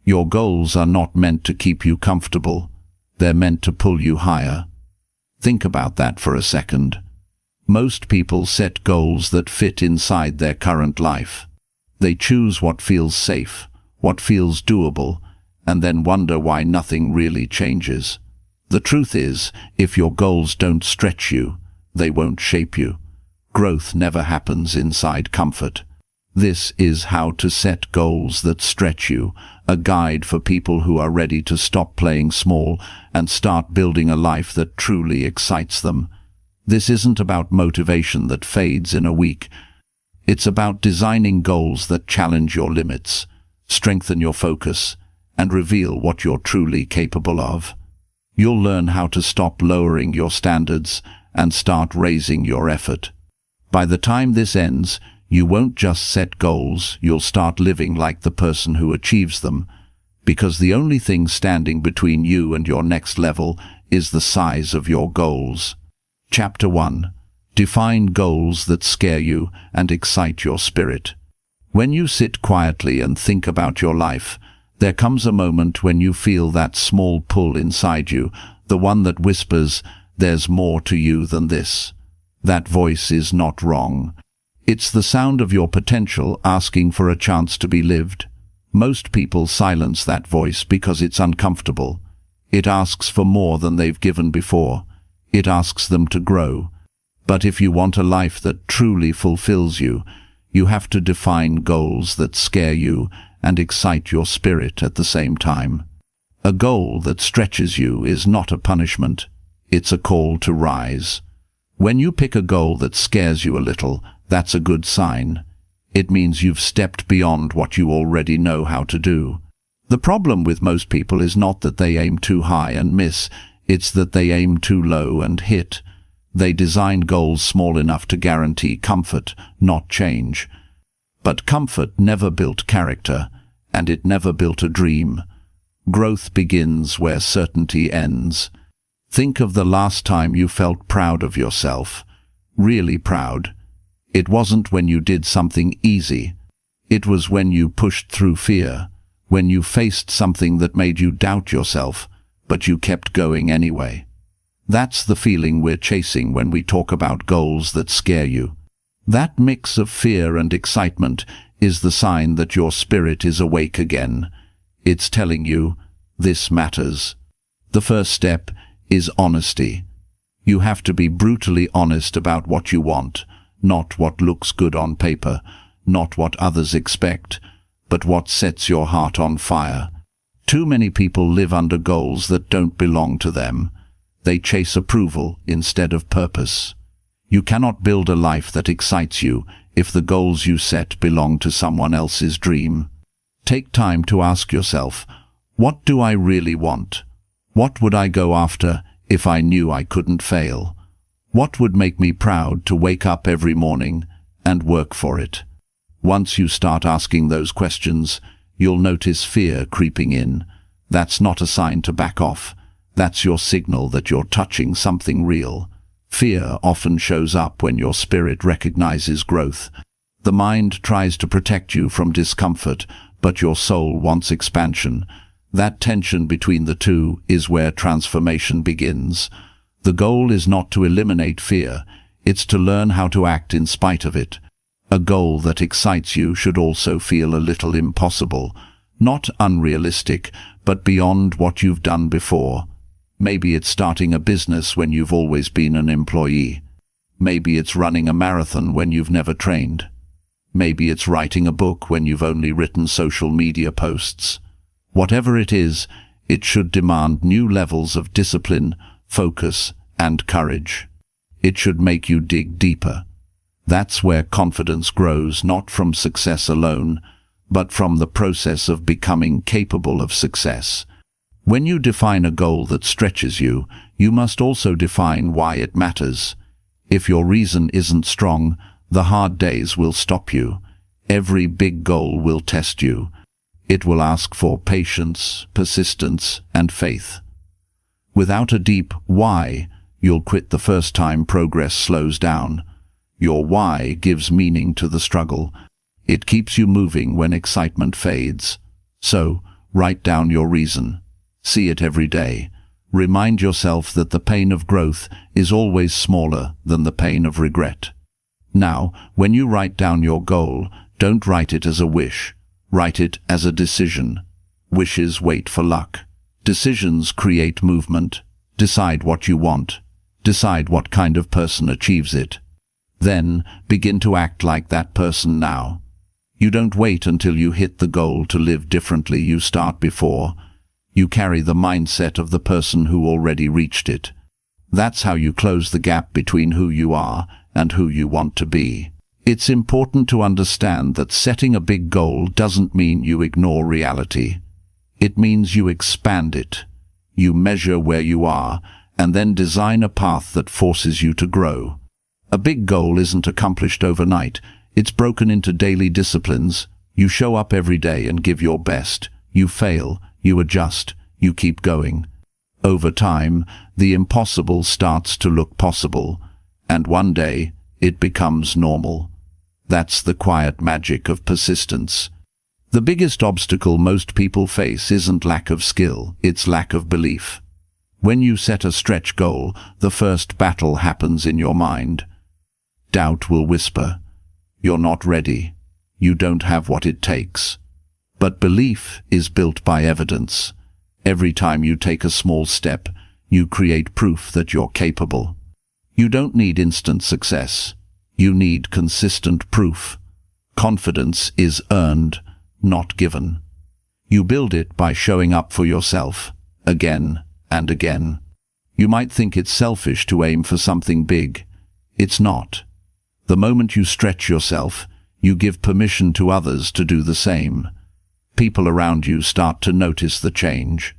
Your goals are not meant to keep you comfortable. They're meant to pull you higher. Think about that for a second. Most people set goals that fit inside their current life. They choose what feels safe, what feels doable, and then wonder why nothing really changes. The truth is, if your goals don't stretch you, they won't shape you. Growth never happens inside comfort. This is How to Set Goals That Stretch You, a guide for people who are ready to stop playing small and start building a life that truly excites them. This isn't about motivation that fades in a week. It's about designing goals that challenge your limits, strengthen your focus, and reveal what you're truly capable of. You'll learn how to stop lowering your standards and start raising your effort. By the time this ends, you won't just set goals, you'll start living like the person who achieves them, because the only thing standing between you and your next level is the size of your goals. Chapter 1. Define goals that scare you and excite your spirit. When you sit quietly and think about your life, there comes a moment when you feel that small pull inside you, the one that whispers, "There's more to you than this." That voice is not wrong. It's the sound of your potential asking for a chance to be lived. Most people silence that voice because it's uncomfortable. It asks for more than they've given before. It asks them to grow. But if you want a life that truly fulfills you, you have to define goals that scare you and excite your spirit at the same time. A goal that stretches you is not a punishment. It's a call to rise. When you pick a goal that scares you a little, that's a good sign. It means you've stepped beyond what you already know how to do. The problem with most people is not that they aim too high and miss, it's that they aim too low and hit. They design goals small enough to guarantee comfort, not change. But comfort never built character, and it never built a dream. Growth begins where certainty ends. Think of the last time you felt proud of yourself, really proud. It wasn't when you did something easy. It was when you pushed through fear, when you faced something that made you doubt yourself, but you kept going anyway. That's the feeling we're chasing when we talk about goals that scare you. That mix of fear and excitement is the sign that your spirit is awake again. It's telling you, this matters. The first step is honesty. You have to be brutally honest about what you want. Not what looks good on paper, not what others expect, but what sets your heart on fire. Too many people live under goals that don't belong to them. They chase approval instead of purpose. You cannot build a life that excites you if the goals you set belong to someone else's dream. Take time to ask yourself, what do I really want? What would I go after if I knew I couldn't fail? What would make me proud to wake up every morning and work for it? Once you start asking those questions, you'll notice fear creeping in. That's not a sign to back off. That's your signal that you're touching something real. Fear often shows up when your spirit recognizes growth. The mind tries to protect you from discomfort, but your soul wants expansion. That tension between the two is where transformation begins. The goal is not to eliminate fear, it's to learn how to act in spite of it. A goal that excites you should also feel a little impossible, not unrealistic, but beyond what you've done before. Maybe it's starting a business when you've always been an employee. Maybe it's running a marathon when you've never trained. Maybe it's writing a book when you've only written social media posts. Whatever it is, it should demand new levels of discipline, focus, and courage. It should make you dig deeper. That's where confidence grows, not from success alone, but from the process of becoming capable of success. When you define a goal that stretches you, you must also define why it matters. If your reason isn't strong, the hard days will stop you. Every big goal will test you. It will ask for patience, persistence, and faith. Without a deep why, you'll quit the first time progress slows down. Your why gives meaning to the struggle. It keeps you moving when excitement fades. So, Write down your reason. See it every day. Remind yourself that the pain of growth is always smaller than the pain of regret. Now, when you write down your goal, don't write it as a wish. Write it as a decision. Wishes wait for luck. Decisions create movement. Decide what you want. Decide what kind of person achieves it. Then, begin to act like that person now. You don't wait until you hit the goal to live differently. You start before. You carry the mindset of the person who already reached it. That's how you close the gap between who you are and who you want to be. It's important to understand that setting a big goal doesn't mean you ignore reality. It means you expand it. You measure where you are, and then design a path that forces you to grow. A big goal isn't accomplished overnight. It's broken into daily disciplines. You show up every day and give your best. You fail, you adjust, you keep going. Over time, the impossible starts to look possible, and one day, it becomes normal. That's the quiet magic of persistence. The biggest obstacle most people face isn't lack of skill, it's lack of belief. When you set a stretch goal, the first battle happens in your mind. Doubt will whisper, "You're not ready. You don't have what it takes." But belief is built by evidence. Every time you take a small step, you create proof that you're capable. You don't need instant success. You need consistent proof. Confidence is earned, not given. You build it by showing up for yourself, again and again. You might think it's selfish to aim for something big. It's not. The moment you stretch yourself, you give permission to others to do the same. People around you start to notice the change.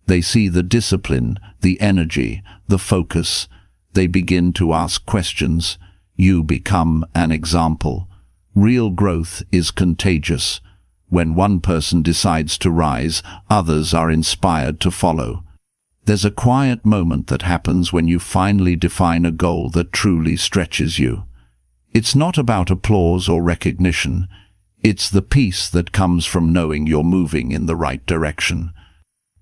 They see the discipline, the energy, the focus. They begin to ask questions. You become an example. Real growth is contagious. When one person decides to rise, others are inspired to follow. There's a quiet moment that happens when you finally define a goal that truly stretches you. It's not about applause or recognition. It's the peace that comes from knowing you're moving in the right direction.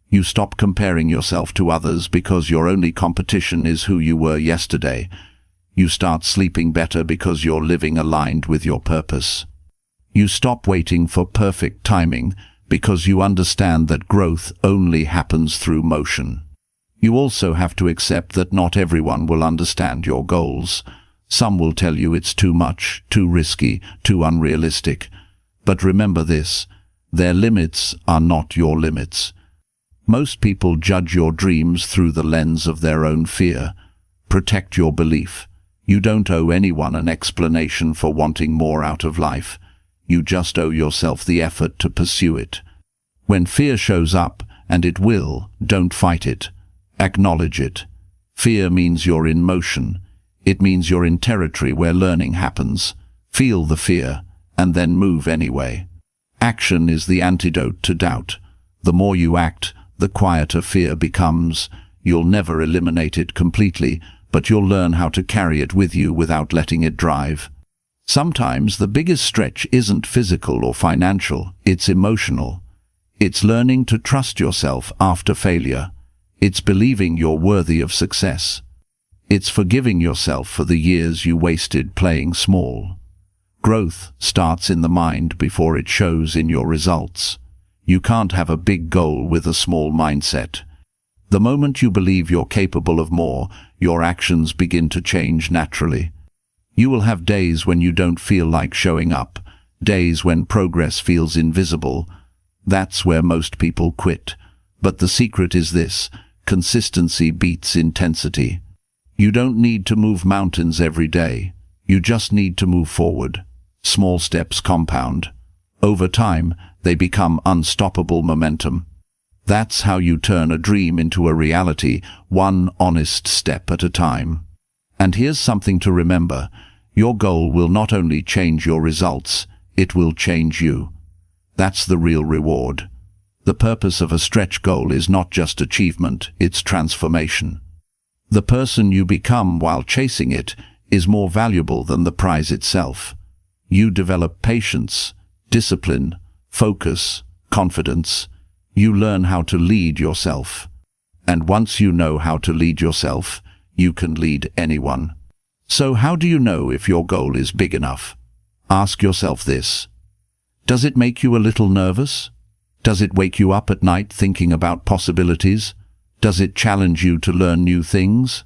You stop comparing yourself to others because your only competition is who you were yesterday. You start sleeping better because you're living aligned with your purpose. You stop waiting for perfect timing because you understand that growth only happens through motion. You also have to accept that not everyone will understand your goals. Some will tell you it's too much, too risky, too unrealistic. But remember this, their limits are not your limits. Most people judge your dreams through the lens of their own fear. Protect your belief. You don't owe anyone an explanation for wanting more out of life. You just owe yourself the effort to pursue it. When fear shows up, and it will, don't fight it. Acknowledge it. Fear means you're in motion. It means you're in territory where learning happens. Feel the fear, and then move anyway. Action is the antidote to doubt. The more you act, the quieter fear becomes. You'll never eliminate it completely, but you'll learn how to carry it with you without letting it drive. Sometimes the biggest stretch isn't physical or financial, it's emotional. It's learning to trust yourself after failure. It's believing you're worthy of success. It's forgiving yourself for the years you wasted playing small. Growth starts in the mind before it shows in your results. You can't have a big goal with a small mindset. The moment you believe you're capable of more, your actions begin to change naturally. You will have days when you don't feel like showing up, days when progress feels invisible. That's where most people quit. But the secret is this: consistency beats intensity. You don't need to move mountains every day. You just need to move forward. Small steps compound. Over time, they become unstoppable momentum. That's how you turn a dream into a reality, one honest step at a time. And here's something to remember. Your goal will not only change your results, it will change you. That's the real reward. The purpose of a stretch goal is not just achievement, it's transformation. The person you become while chasing it is more valuable than the prize itself. You develop patience, discipline, focus, confidence. You learn how to lead yourself. And once you know how to lead yourself, you can lead anyone. So how do you know if your goal is big enough? Ask yourself this. Does it make you a little nervous? Does it wake you up at night thinking about possibilities? Does it challenge you to learn new things?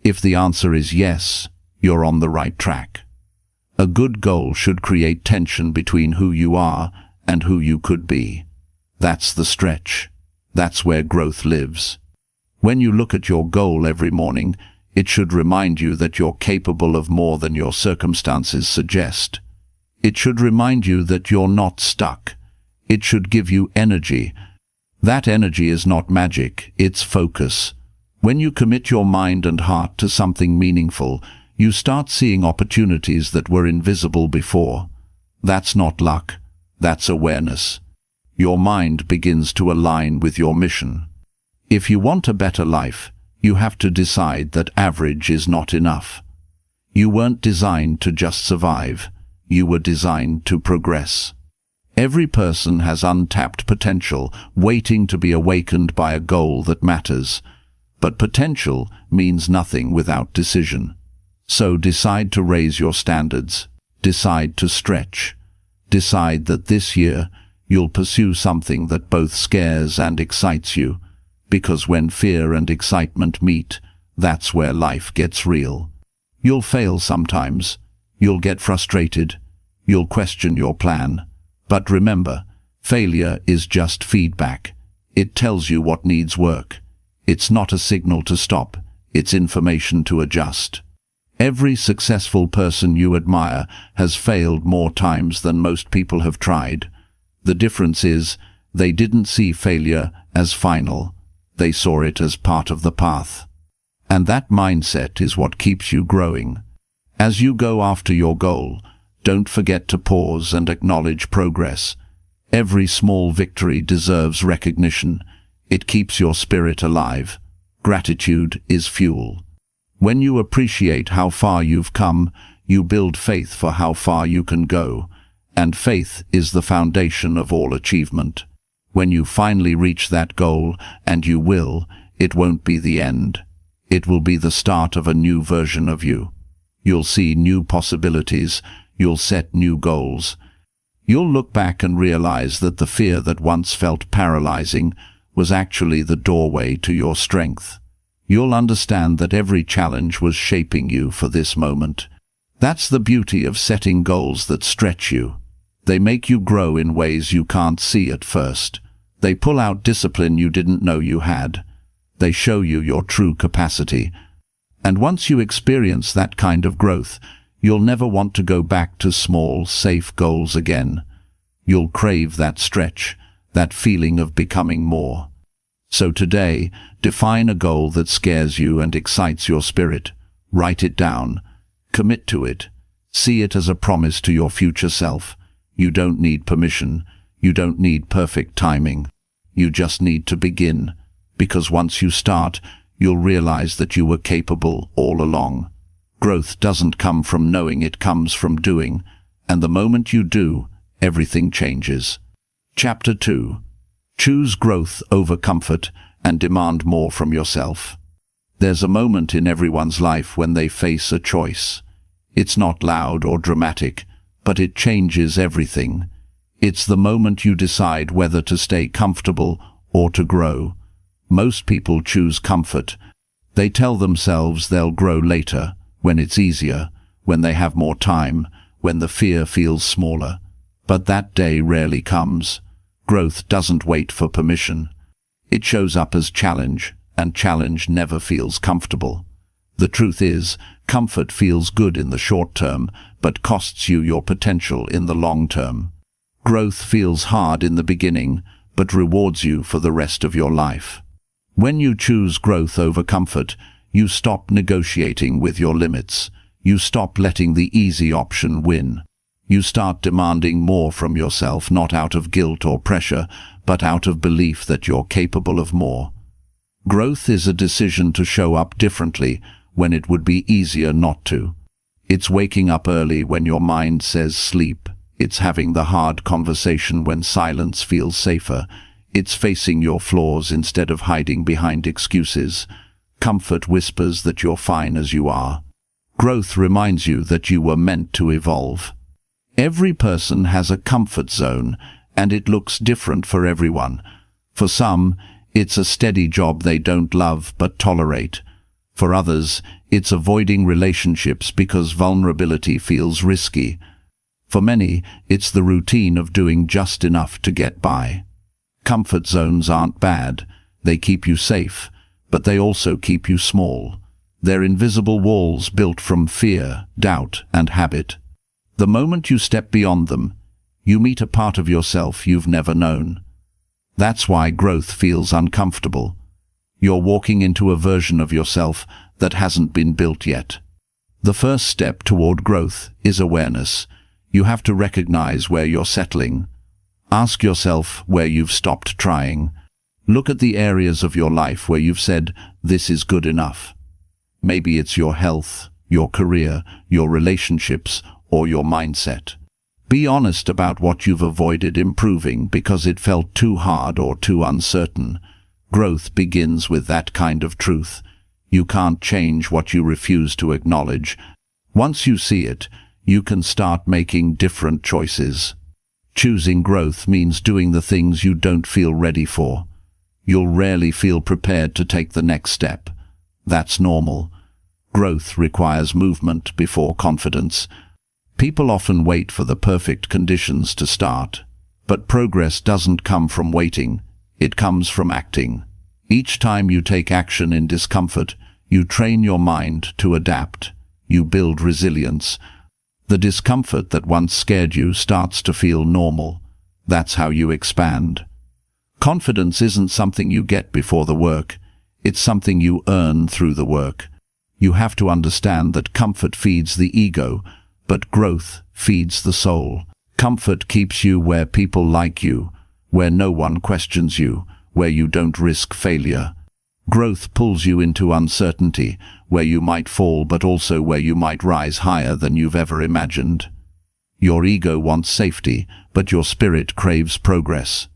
If the answer is yes, you're on the right track. A good goal should create tension between who you are and who you could be. That's the stretch. That's where growth lives. When you look at your goal every morning, it should remind you that you're capable of more than your circumstances suggest. It should remind you that you're not stuck. It should give you energy. That energy is not magic, it's focus. When you commit your mind and heart to something meaningful, you start seeing opportunities that were invisible before. That's not luck, that's awareness. Your mind begins to align with your mission. If you want a better life, you have to decide that average is not enough. You weren't designed to just survive. You were designed to progress. Every person has untapped potential, waiting to be awakened by a goal that matters. But potential means nothing without decision. So decide to raise your standards. Decide to stretch. Decide that this year you'll pursue something that both scares and excites you. Because when fear and excitement meet, that's where life gets real. You'll fail sometimes. You'll get frustrated. You'll question your plan. But remember, failure is just feedback. It tells you what needs work. It's not a signal to stop. It's information to adjust. Every successful person you admire has failed more times than most people have tried. The difference is, they didn't see failure as final. They saw it as part of the path. And that mindset is what keeps you growing. As you go after your goal, don't forget to pause and acknowledge progress. Every small victory deserves recognition. It keeps your spirit alive. Gratitude is fuel. When you appreciate how far you've come, you build faith for how far you can go. And faith is the foundation of all achievement. When you finally reach that goal, and you will, it won't be the end. It will be the start of a new version of you. You'll see new possibilities. You'll set new goals. You'll look back and realize that the fear that once felt paralyzing was actually the doorway to your strength. You'll understand that every challenge was shaping you for this moment. That's the beauty of setting goals that stretch you. They make you grow in ways you can't see at first. They pull out discipline you didn't know you had. They show you your true capacity. And once you experience that kind of growth, you'll never want to go back to small, safe goals again. You'll crave that stretch, that feeling of becoming more. So today, define a goal that scares you and excites your spirit. Write it down. Commit to it. See it as a promise to your future self. You don't need permission. You don't need perfect timing. You just need to begin. Because once you start, you'll realize that you were capable all along. Growth doesn't come from knowing, it comes from doing. And the moment you do, everything changes. Chapter 2. Choose growth over comfort and demand more from yourself. There's a moment in everyone's life when they face a choice. It's not loud or dramatic, but it changes everything. It's the moment you decide whether to stay comfortable or to grow. Most people choose comfort. They tell themselves they'll grow later, when it's easier, when they have more time, when the fear feels smaller. But that day rarely comes. Growth doesn't wait for permission. It shows up as challenge, and challenge never feels comfortable. The truth is, comfort feels good in the short term, but costs you your potential in the long term. Growth feels hard in the beginning, but rewards you for the rest of your life. When you choose growth over comfort, you stop negotiating with your limits. You stop letting the easy option win. You start demanding more from yourself, not out of guilt or pressure, but out of belief that you're capable of more. Growth is a decision to show up differently when it would be easier not to. It's waking up early when your mind says sleep. It's having the hard conversation when silence feels safer. It's facing your flaws instead of hiding behind excuses. Comfort whispers that you're fine as you are. Growth reminds you that you were meant to evolve. Every person has a comfort zone, and it looks different for everyone. For some, it's a steady job they don't love but tolerate. For others, it's avoiding relationships because vulnerability feels risky. For many, it's the routine of doing just enough to get by. Comfort zones aren't bad. They keep you safe, but they also keep you small. They're invisible walls built from fear, doubt, and habit. The moment you step beyond them, you meet a part of yourself you've never known. That's why growth feels uncomfortable. You're walking into a version of yourself that hasn't been built yet. The first step toward growth is awareness. You have to recognize where you're settling. Ask yourself where you've stopped trying. Look at the areas of your life where you've said, "This is good enough." Maybe it's your health, your career, your relationships, or your mindset. Be honest about what you've avoided improving because it felt too hard or too uncertain. Growth begins with that kind of truth. You can't change what you refuse to acknowledge. Once you see it, you can start making different choices. Choosing growth means doing the things you don't feel ready for. You'll rarely feel prepared to take the next step. That's normal. Growth requires movement before confidence. People often wait for the perfect conditions to start, but progress doesn't come from waiting. It comes from acting. Each time you take action in discomfort, you train your mind to adapt. You build resilience. The discomfort that once scared you starts to feel normal. That's how you expand. Confidence isn't something you get before the work. It's something you earn through the work. You have to understand that comfort feeds the ego, but growth feeds the soul. Comfort keeps you where people like you, where no one questions you, where you don't risk failure. Growth pulls you into uncertainty, where you might fall but also where you might rise higher than you've ever imagined. Your ego wants safety, but your spirit craves progress.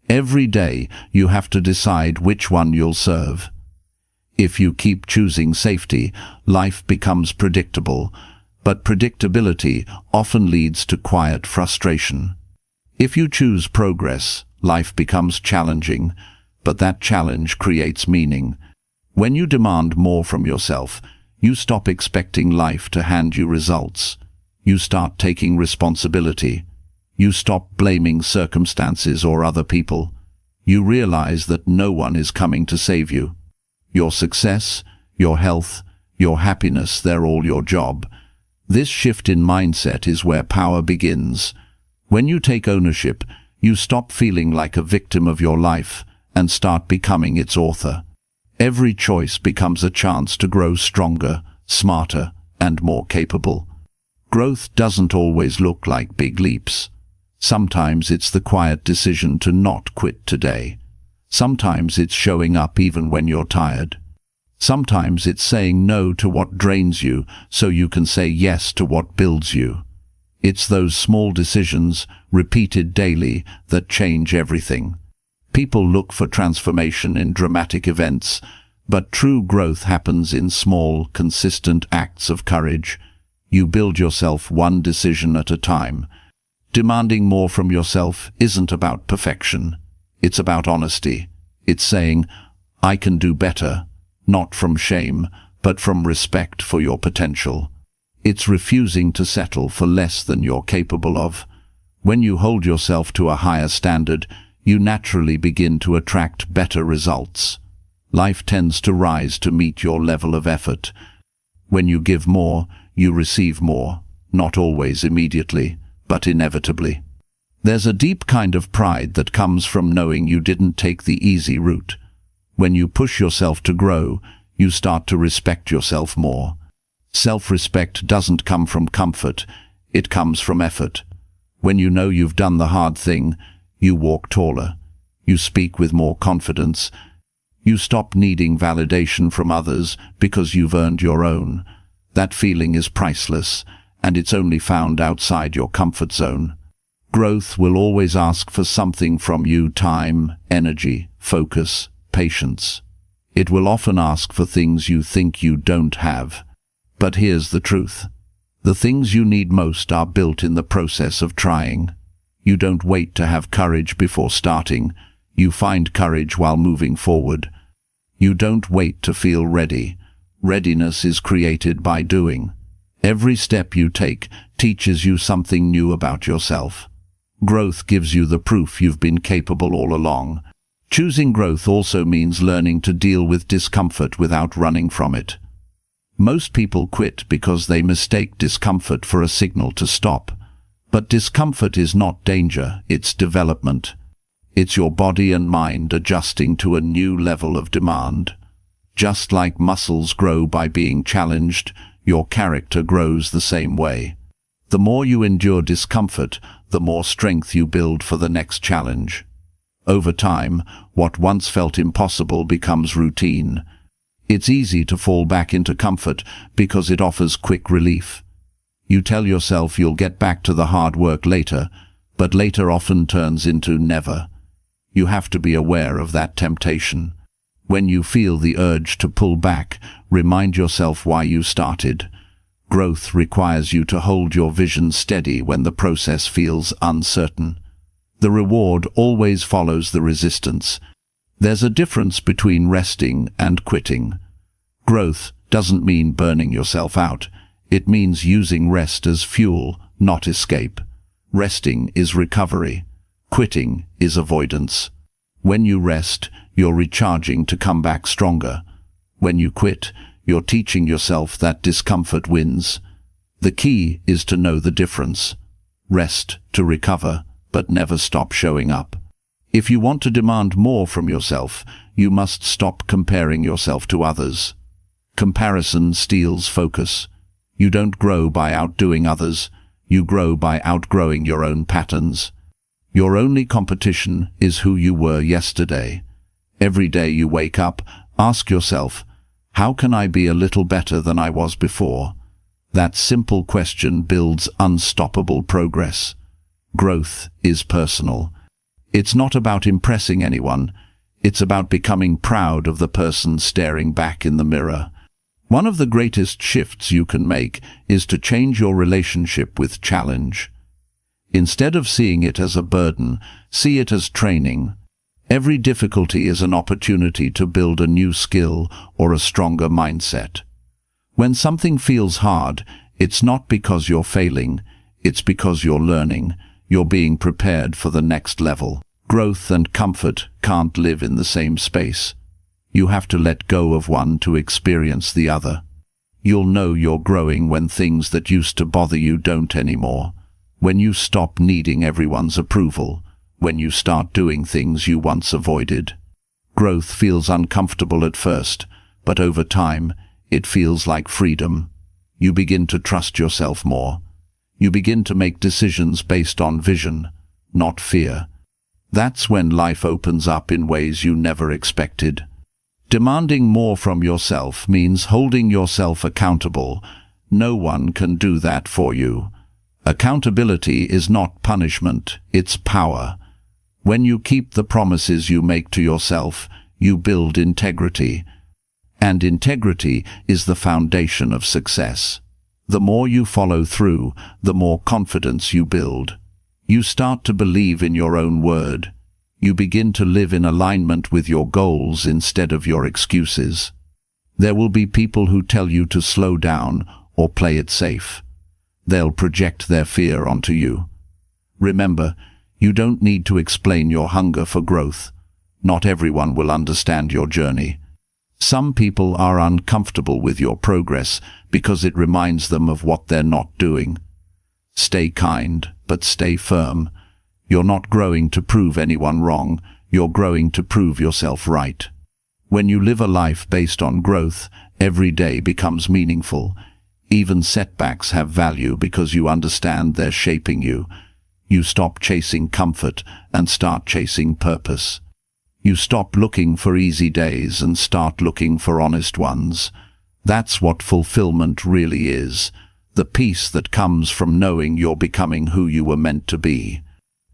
Every day you have to decide which one you'll serve. If you keep choosing safety, life becomes predictable, but predictability often leads to quiet frustration. If you choose progress, life becomes challenging, but that challenge creates meaning. When you demand more from yourself, you stop expecting life to hand you results. You start taking responsibility. You stop blaming circumstances or other people. You realize that no one is coming to save you. Your success, your health, your happiness, they're all your job. This shift in mindset is where power begins. When you take ownership, you stop feeling like a victim of your life and start becoming its author. Every choice becomes a chance to grow stronger, smarter, and more capable. Growth doesn't always look like big leaps. Sometimes it's the quiet decision to not quit today. Sometimes it's showing up even when you're tired. Sometimes it's saying no to what drains you so you can say yes to what builds you. It's those small decisions, repeated daily, that change everything. People look for transformation in dramatic events, but true growth happens in small, consistent acts of courage. You build yourself one decision at a time. Demanding more from yourself isn't about perfection. It's about honesty. It's saying, "I can do better," not from shame, but from respect for your potential. It's refusing to settle for less than you're capable of. When you hold yourself to a higher standard, you naturally begin to attract better results. Life tends to rise to meet your level of effort. When you give more, you receive more, not always immediately, but inevitably. There's a deep kind of pride that comes from knowing you didn't take the easy route. When you push yourself to grow, you start to respect yourself more. Self-respect doesn't come from comfort, it comes from effort. When you know you've done the hard thing, you walk taller. You speak with more confidence. You stop needing validation from others because you've earned your own. That feeling is priceless, and it's only found outside your comfort zone. Growth will always ask for something from you: time, energy, focus, patience. It will often ask for things you think you don't have. But here's the truth. The things you need most are built in the process of trying. You don't wait to have courage before starting. You find courage while moving forward. You don't wait to feel ready. Readiness is created by doing. Every step you take teaches you something new about yourself. Growth gives you the proof you've been capable all along. Choosing growth also means learning to deal with discomfort without running from it. Most people quit because they mistake discomfort for a signal to stop. But discomfort is not danger, it's development. It's your body and mind adjusting to a new level of demand. Just like muscles grow by being challenged, your character grows the same way. The more you endure discomfort, the more strength you build for the next challenge. Over time, what once felt impossible becomes routine. It's easy to fall back into comfort because it offers quick relief. You tell yourself you'll get back to the hard work later, but later often turns into never. You have to be aware of that temptation. When you feel the urge to pull back, remind yourself why you started. Growth requires you to hold your vision steady when the process feels uncertain. The reward always follows the resistance. There's a difference between resting and quitting. Growth doesn't mean burning yourself out. It means using rest as fuel, not escape. Resting is recovery. Quitting is avoidance. When you rest, you're recharging to come back stronger. When you quit, you're teaching yourself that discomfort wins. The key is to know the difference. Rest to recover, but never stop showing up. If you want to demand more from yourself, you must stop comparing yourself to others. Comparison steals focus. You don't grow by outdoing others. You grow by outgrowing your own patterns. Your only competition is who you were yesterday. Every day you wake up, ask yourself, how can I be a little better than I was before? That simple question builds unstoppable progress. Growth is personal. It's not about impressing anyone. It's about becoming proud of the person staring back in the mirror. One of the greatest shifts you can make is to change your relationship with challenge. Instead of seeing it as a burden, see it as training. Every difficulty is an opportunity to build a new skill or a stronger mindset. When something feels hard, it's not because you're failing, it's because you're learning. You're being prepared for the next level. Growth and comfort can't live in the same space. You have to let go of one to experience the other. You'll know you're growing when things that used to bother you don't anymore. When you stop needing everyone's approval. When you start doing things you once avoided. Growth feels uncomfortable at first, but over time, it feels like freedom. You begin to trust yourself more. You begin to make decisions based on vision, not fear. That's when life opens up in ways you never expected. Demanding more from yourself means holding yourself accountable. No one can do that for you. Accountability is not punishment, it's power. When you keep the promises you make to yourself, you build integrity. And integrity is the foundation of success. The more you follow through, the more confidence you build. You start to believe in your own word. You begin to live in alignment with your goals instead of your excuses. There will be people who tell you to slow down or play it safe. They'll project their fear onto you. Remember, you don't need to explain your hunger for growth. Not everyone will understand your journey. Some people are uncomfortable with your progress because it reminds them of what they're not doing. Stay kind, but stay firm. You're not growing to prove anyone wrong, you're growing to prove yourself right. When you live a life based on growth, every day becomes meaningful. Even setbacks have value because you understand they're shaping you. You stop chasing comfort and start chasing purpose. You stop looking for easy days and start looking for honest ones. That's what fulfillment really is. The peace that comes from knowing you're becoming who you were meant to be.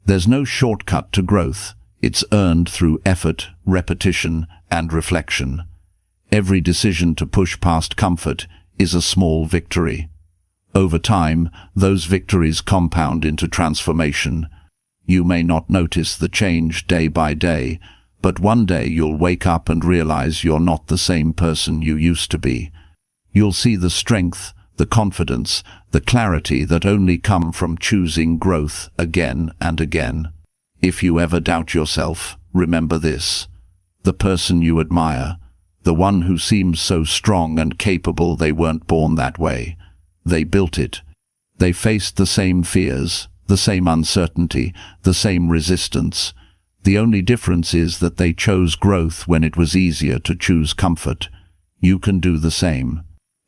There's no shortcut to growth. It's earned through effort, repetition, and reflection. Every decision to push past comfort is a small victory. Over time, those victories compound into transformation. You may not notice the change day by day, but one day you'll wake up and realize you're not the same person you used to be. You'll see the strength, the confidence, the clarity that only come from choosing growth again and again. If you ever doubt yourself, remember this. The person you admire, the one who seems so strong and capable, they weren't born that way. They built it. They faced the same fears, the same uncertainty, the same resistance. The only difference is that they chose growth when it was easier to choose comfort. You can do the same.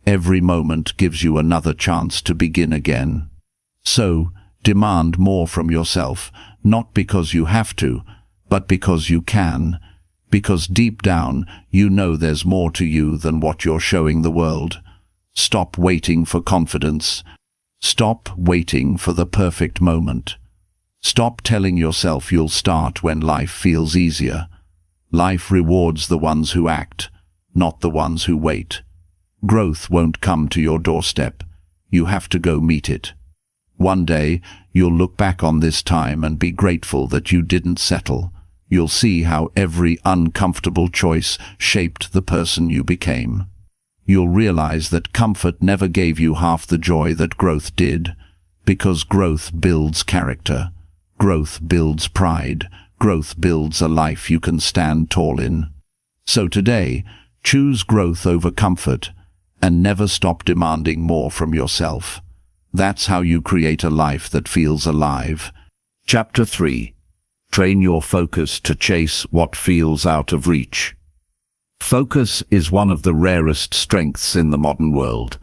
Every moment gives you another chance to begin again. So, demand more from yourself, not because you have to, but because you can. Because deep down, you know there's more to you than what you're showing the world. Stop waiting for confidence. Stop waiting for the perfect moment. Stop telling yourself you'll start when life feels easier. Life rewards the ones who act, not the ones who wait. Growth won't come to your doorstep. You have to go meet it. One day, you'll look back on this time and be grateful that you didn't settle. You'll see how every uncomfortable choice shaped the person you became. You'll realize that comfort never gave you half the joy that growth did, because growth builds character. Growth builds pride. Growth builds a life you can stand tall in. So today, choose growth over comfort, and never stop demanding more from yourself. That's how you create a life that feels alive. Chapter 3. Train your focus to chase what feels out of reach. Focus is one of the rarest strengths in the modern world.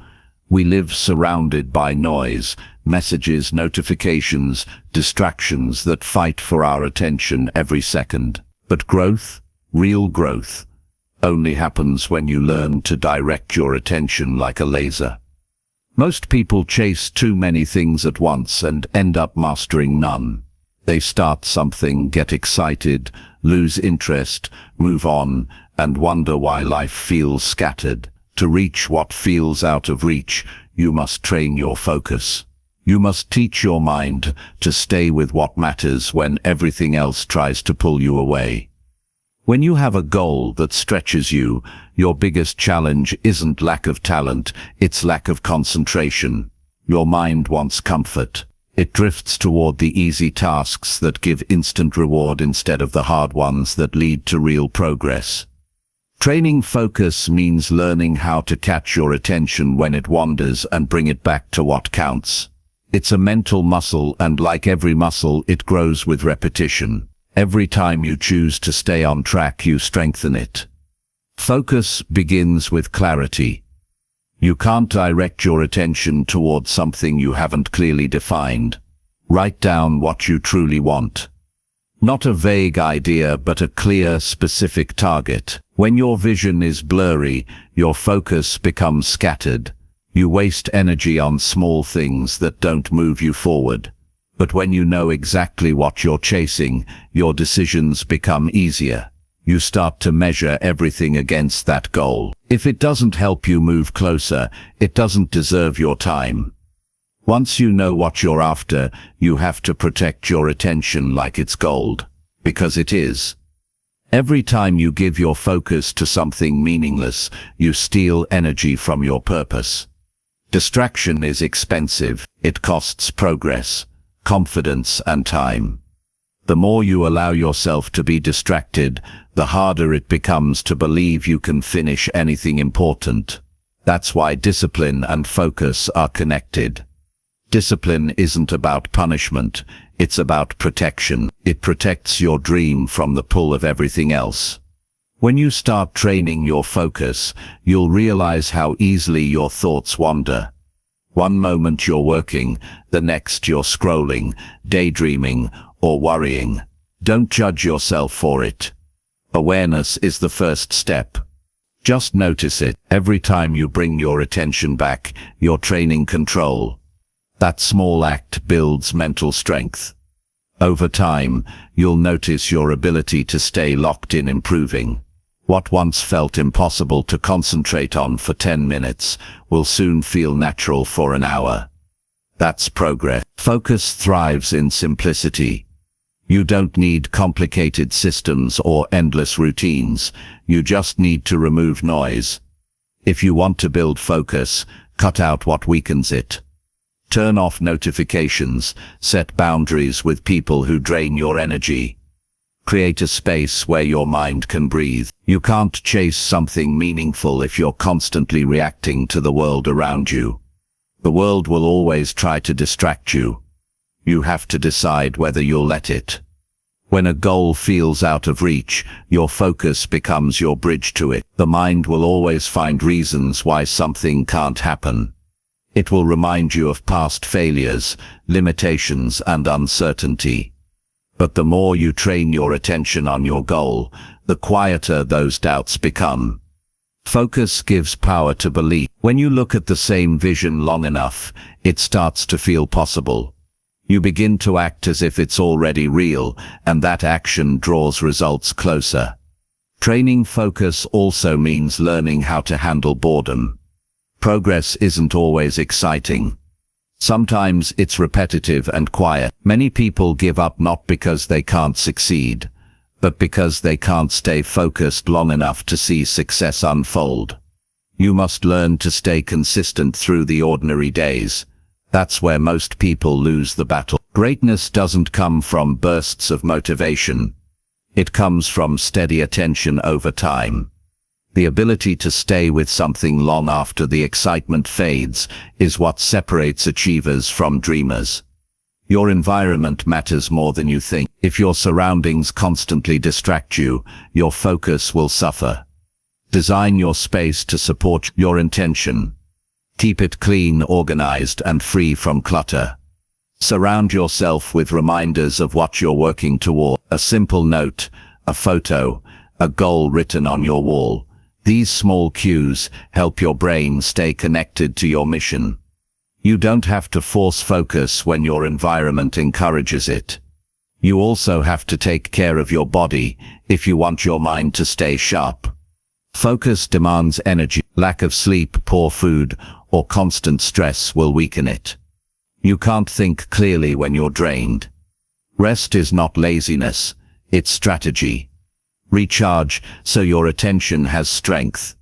We live surrounded by noise, messages, notifications, distractions that fight for our attention every second. But growth, real growth, only happens when you learn to direct your attention like a laser. Most people chase too many things at once and end up mastering none. They start something, get excited, lose interest, move on, and wonder why life feels scattered. To reach what feels out of reach, you must train your focus. You must teach your mind to stay with what matters when everything else tries to pull you away. When you have a goal that stretches you, your biggest challenge isn't lack of talent, it's lack of concentration. Your mind wants comfort. It drifts toward the easy tasks that give instant reward instead of the hard ones that lead to real progress. Training focus means learning how to catch your attention when it wanders and bring it back to what counts. It's a mental muscle, and like every muscle, it grows with repetition. Every time you choose to stay on track, you strengthen it. Focus begins with clarity. You can't direct your attention toward something you haven't clearly defined. Write down what you truly want. Not a vague idea, but a clear, specific target. When your vision is blurry, your focus becomes scattered. You waste energy on small things that don't move you forward. But when you know exactly what you're chasing, your decisions become easier. You start to measure everything against that goal. If it doesn't help you move closer, it doesn't deserve your time. Once you know what you're after, you have to protect your attention like it's gold. Because it is. Every time you give your focus to something meaningless, you steal energy from your purpose. Distraction is expensive. It costs progress, confidence, and time. The more you allow yourself to be distracted, the harder it becomes to believe you can finish anything important. That's why discipline and focus are connected. Discipline isn't about punishment, it's about protection. It protects your dream from the pull of everything else. When you start training your focus, you'll realize how easily your thoughts wander. One moment you're working, the next you're scrolling, daydreaming, or worrying. Don't judge yourself for it. Awareness is the first step. Just notice it. Every time you bring your attention back, you're training control. That small act builds mental strength. Over time, you'll notice your ability to stay locked in improving. What once felt impossible to concentrate on for 10 minutes will soon feel natural for an hour. That's progress. Focus thrives in simplicity. You don't need complicated systems or endless routines. You just need to remove noise. If you want to build focus, cut out what weakens it. Turn off notifications, set boundaries with people who drain your energy. Create a space where your mind can breathe. You can't chase something meaningful if you're constantly reacting to the world around you. The world will always try to distract you. You have to decide whether you'll let it. When a goal feels out of reach, your focus becomes your bridge to it. The mind will always find reasons why something can't happen. It will remind you of past failures, limitations, and uncertainty. But the more you train your attention on your goal, the quieter those doubts become. Focus gives power to belief. When you look at the same vision long enough, it starts to feel possible. You begin to act as if it's already real, and that action draws results closer. Training focus also means learning how to handle boredom. Progress isn't always exciting. Sometimes it's repetitive and quiet. Many people give up not because they can't succeed, but because they can't stay focused long enough to see success unfold. You must learn to stay consistent through the ordinary days. That's where most people lose the battle. Greatness doesn't come from bursts of motivation. It comes from steady attention over time. The ability to stay with something long after the excitement fades is what separates achievers from dreamers. Your environment matters more than you think. If your surroundings constantly distract you, your focus will suffer. Design your space to support your intention. Keep it clean, organized, and free from clutter. Surround yourself with reminders of what you're working toward. A simple note, a photo, a goal written on your wall. These small cues help your brain stay connected to your mission. You don't have to force focus when your environment encourages it. You also have to take care of your body if you want your mind to stay sharp. Focus demands energy. Lack of sleep, poor food, or constant stress will weaken it. You can't think clearly when you're drained. Rest is not laziness, it's strategy. Recharge so your attention has strength.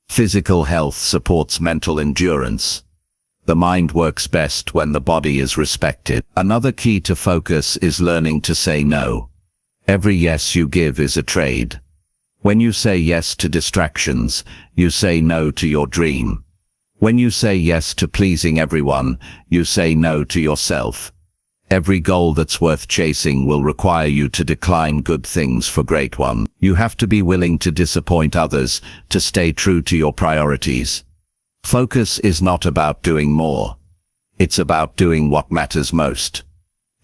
Physical health supports mental endurance. The mind works best when the body is respected. Another key to focus is learning to say no. Every yes you give is a trade. When you say yes to distractions, you say no to your dream. When you say yes to pleasing everyone, you say no to yourself. Every goal that's worth chasing will require you to decline good things for great ones. You have to be willing to disappoint others to stay true to your priorities. Focus is not about doing more. It's about doing what matters most.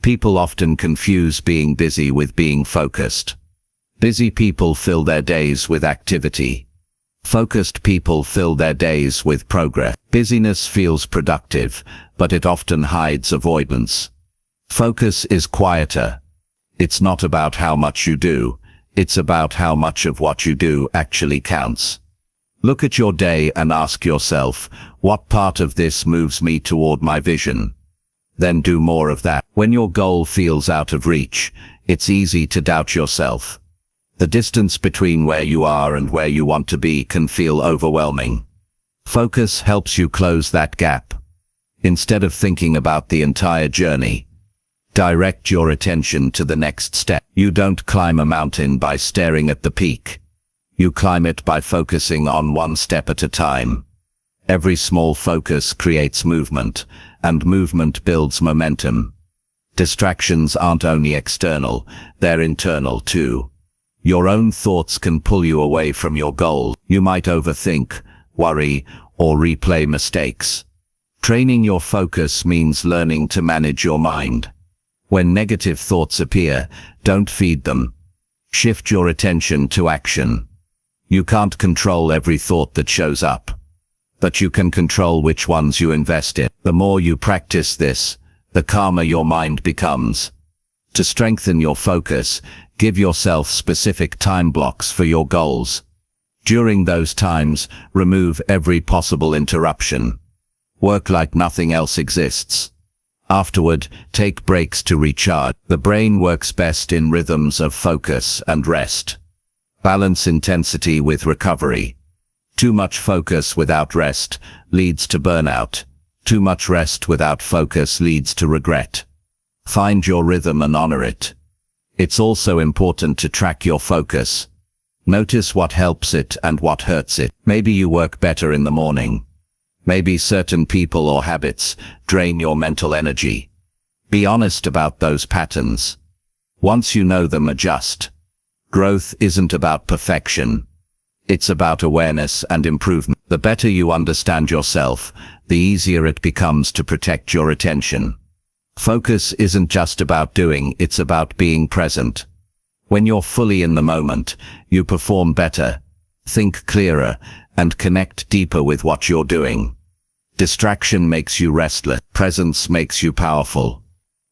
People often confuse being busy with being focused. Busy people fill their days with activity. Focused people fill their days with progress. Busyness feels productive, but it often hides avoidance. Focus is quieter. It's not about how much you do, it's about how much of what you do actually counts. Look at your day and ask yourself, what part of this moves me toward my vision? Then do more of that. When your goal feels out of reach, it's easy to doubt yourself. The distance between where you are and where you want to be can feel overwhelming. Focus helps you close that gap. Instead of thinking about the entire journey, direct your attention to the next step. You don't climb a mountain by staring at the peak. You climb it by focusing on one step at a time. Every small focus creates movement, and movement builds momentum. Distractions aren't only external, they're internal too. Your own thoughts can pull you away from your goal. You might overthink, worry, or replay mistakes. Training your focus means learning to manage your mind. When negative thoughts appear, don't feed them. Shift your attention to action. You can't control every thought that shows up, but you can control which ones you invest in. The more you practice this, the calmer your mind becomes. To strengthen your focus, give yourself specific time blocks for your goals. During those times, remove every possible interruption. Work like nothing else exists. Afterward, take breaks to recharge. The brain works best in rhythms of focus and rest. Balance intensity with recovery. Too much focus without rest leads to burnout. Too much rest without focus leads to regret. Find your rhythm and honor it. It's also important to track your focus. Notice what helps it and what hurts it. Maybe you work better in the morning. Maybe certain people or habits drain your mental energy. Be honest about those patterns. Once you know them, adjust. Growth isn't about perfection. It's about awareness and improvement. The better you understand yourself, the easier it becomes to protect your attention. Focus isn't just about doing, it's about being present. When you're fully in the moment, you perform better, think clearer, and connect deeper with what you're doing. Distraction makes you restless. Presence makes you powerful.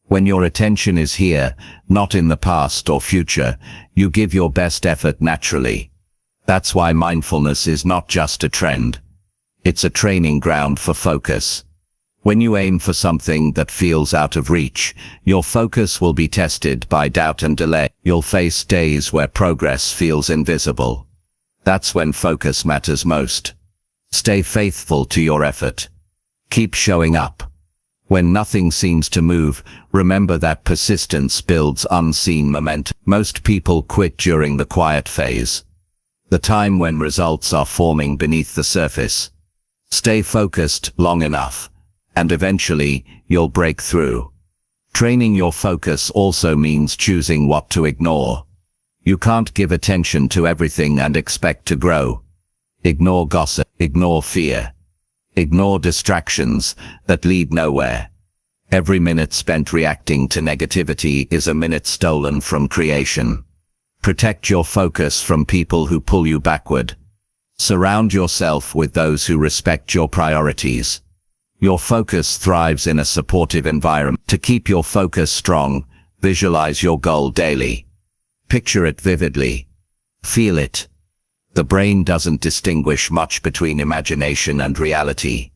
When your attention is here, not in the past or future, you give your best effort naturally. That's why mindfulness is not just a trend. It's a training ground for focus. When you aim for something that feels out of reach, your focus will be tested by doubt and delay. You'll face days where progress feels invisible. That's when focus matters most. Stay faithful to your effort. Keep showing up. When nothing seems to move, remember that persistence builds unseen momentum. Most people quit during the quiet phase, the time when results are forming beneath the surface. Stay focused long enough, and eventually, you'll break through. Training your focus also means choosing what to ignore. You can't give attention to everything and expect to grow. Ignore gossip, ignore fear, ignore distractions that lead nowhere. Every minute spent reacting to negativity is a minute stolen from creation. Protect your focus from people who pull you backward. Surround yourself with those who respect your priorities. Your focus thrives in a supportive environment. To keep your focus strong, visualize your goal daily. Picture it vividly. Feel it. The brain doesn't distinguish much between imagination and reality.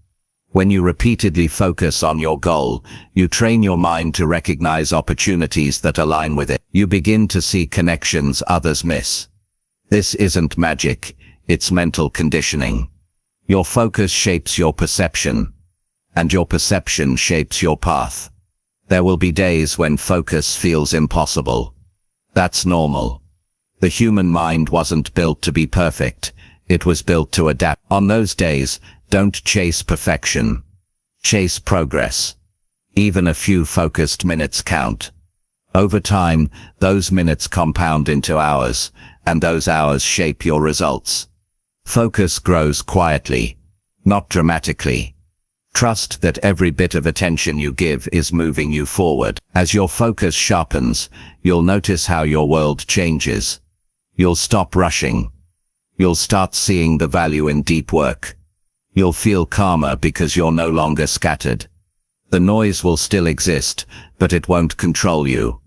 When you repeatedly focus on your goal, you train your mind to recognize opportunities that align with it. You begin to see connections others miss. This isn't magic, it's mental conditioning. Your focus shapes your perception, and your perception shapes your path. There will be days when focus feels impossible. That's normal. The human mind wasn't built to be perfect, it was built to adapt. On those days, don't chase perfection. Chase progress. Even a few focused minutes count. Over time, those minutes compound into hours, and those hours shape your results. Focus grows quietly, not dramatically. Trust that every bit of attention you give is moving you forward. As your focus sharpens, you'll notice how your world changes. You'll stop rushing. You'll start seeing the value in deep work. You'll feel calmer because you're no longer scattered. The noise will still exist, but it won't control you.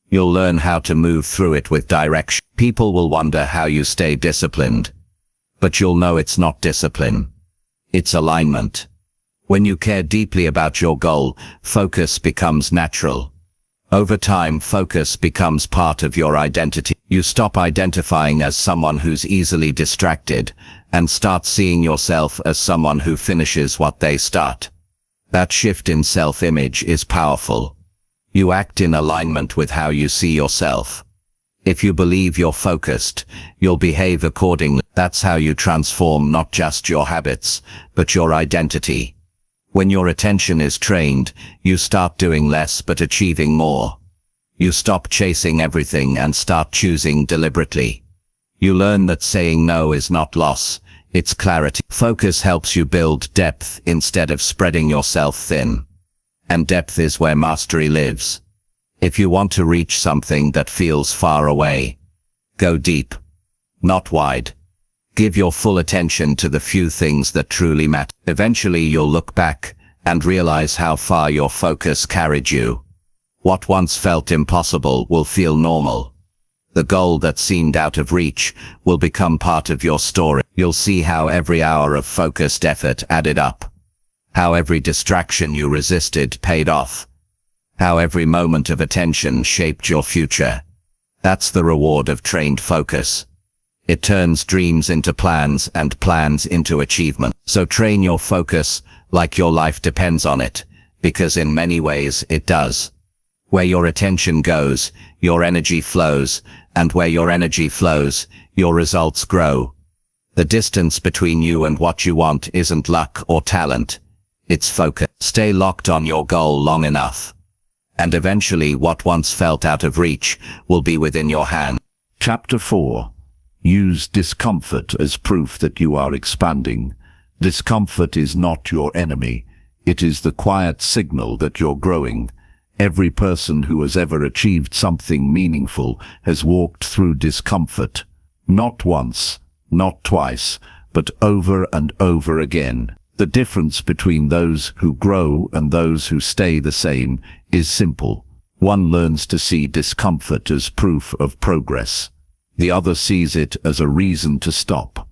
You'll learn how to move through it with direction. People will wonder how you stay disciplined. But you'll know it's not discipline. It's alignment. When you care deeply about your goal, focus becomes natural. Over time, focus becomes part of your identity. You stop identifying as someone who's easily distracted, and start seeing yourself as someone who finishes what they start. That shift in self-image is powerful. You act in alignment with how you see yourself. If you believe you're focused, you'll behave accordingly. That's how you transform not just your habits, but your identity. When your attention is trained, you start doing less but achieving more. You stop chasing everything and start choosing deliberately. You learn that saying no is not loss, it's clarity. Focus helps you build depth instead of spreading yourself thin. And depth is where mastery lives. If you want to reach something that feels far away, go deep, not wide. Give your full attention to the few things that truly matter. Eventually you'll look back and realize how far your focus carried you. What once felt impossible will feel normal. The goal that seemed out of reach will become part of your story. You'll see how every hour of focused effort added up. How every distraction you resisted paid off. How every moment of attention shaped your future. That's the reward of trained focus. It turns dreams into plans and plans into achievement. So train your focus like your life depends on it, because in many ways it does. Where your attention goes, your energy flows, and where your energy flows, your results grow. The distance between you and what you want isn't luck or talent. It's focus. Stay locked on your goal long enough, and eventually what once felt out of reach will be within your hand. Chapter 4. Use discomfort as proof that you are expanding. Discomfort is not your enemy. It is the quiet signal that you're growing. Every person who has ever achieved something meaningful has walked through discomfort. Not once, not twice, but over and over again. The difference between those who grow and those who stay the same is simple. One learns to see discomfort as proof of progress. The other sees it as a reason to stop.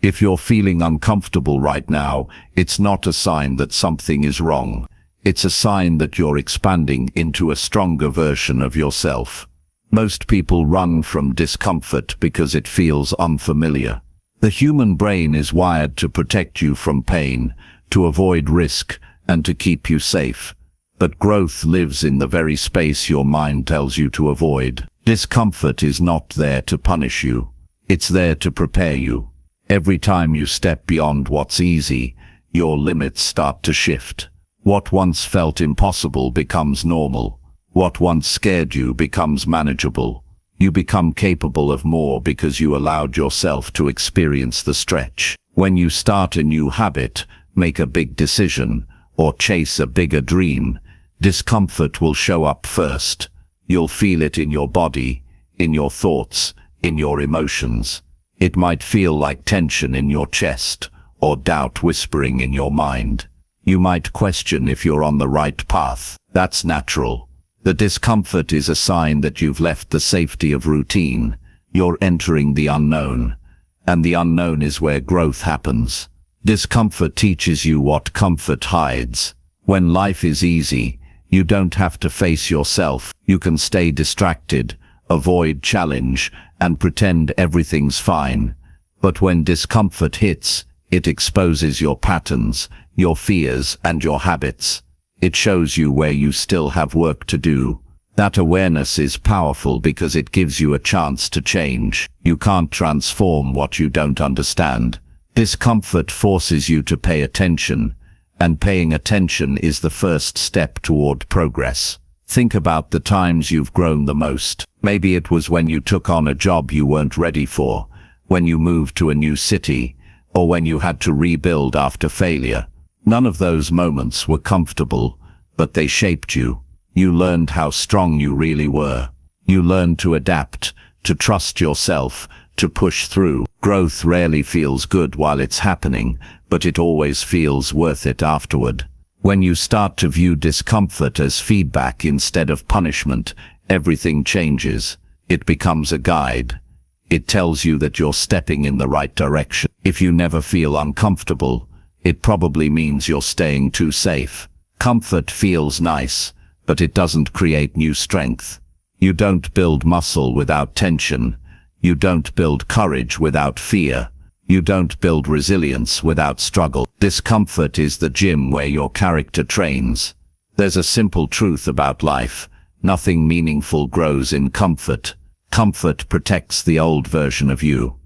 If you're feeling uncomfortable right now, it's not a sign that something is wrong. It's a sign that you're expanding into a stronger version of yourself. Most people run from discomfort because it feels unfamiliar. The human brain is wired to protect you from pain, to avoid risk, and to keep you safe. But growth lives in the very space your mind tells you to avoid. Discomfort is not there to punish you. It's there to prepare you. Every time you step beyond what's easy, your limits start to shift. What once felt impossible becomes normal. What once scared you becomes manageable. You become capable of more because you allowed yourself to experience the stretch. When you start a new habit, make a big decision, or chase a bigger dream, discomfort will show up first. You'll feel it in your body, in your thoughts, in your emotions. It might feel like tension in your chest, or doubt whispering in your mind. You might question if you're on the right path. That's natural. The discomfort is a sign that you've left the safety of routine. You're entering the unknown. And the unknown is where growth happens. Discomfort teaches you what comfort hides. When life is easy, you don't have to face yourself. You can stay distracted, avoid challenge, and pretend everything's fine. But when discomfort hits, it exposes your patterns, your fears, and your habits. It shows you where you still have work to do. That awareness is powerful because it gives you a chance to change. You can't transform what you don't understand. Discomfort forces you to pay attention, and paying attention is the first step toward progress. Think about the times you've grown the most. Maybe it was when you took on a job you weren't ready for, when you moved to a new city, or when you had to rebuild after failure. None of those moments were comfortable, but they shaped you. You learned how strong you really were. You learned to adapt, to trust yourself, to push through. Growth rarely feels good while it's happening, but it always feels worth it afterward. When you start to view discomfort as feedback instead of punishment, everything changes. It becomes a guide. It tells you that you're stepping in the right direction. If you never feel uncomfortable, it probably means you're staying too safe. Comfort feels nice, but it doesn't create new strength. You don't build muscle without tension. You don't build courage without fear. You don't build resilience without struggle. Discomfort is the gym where your character trains. There's a simple truth about life. Nothing meaningful grows in comfort. Comfort protects the old version of you.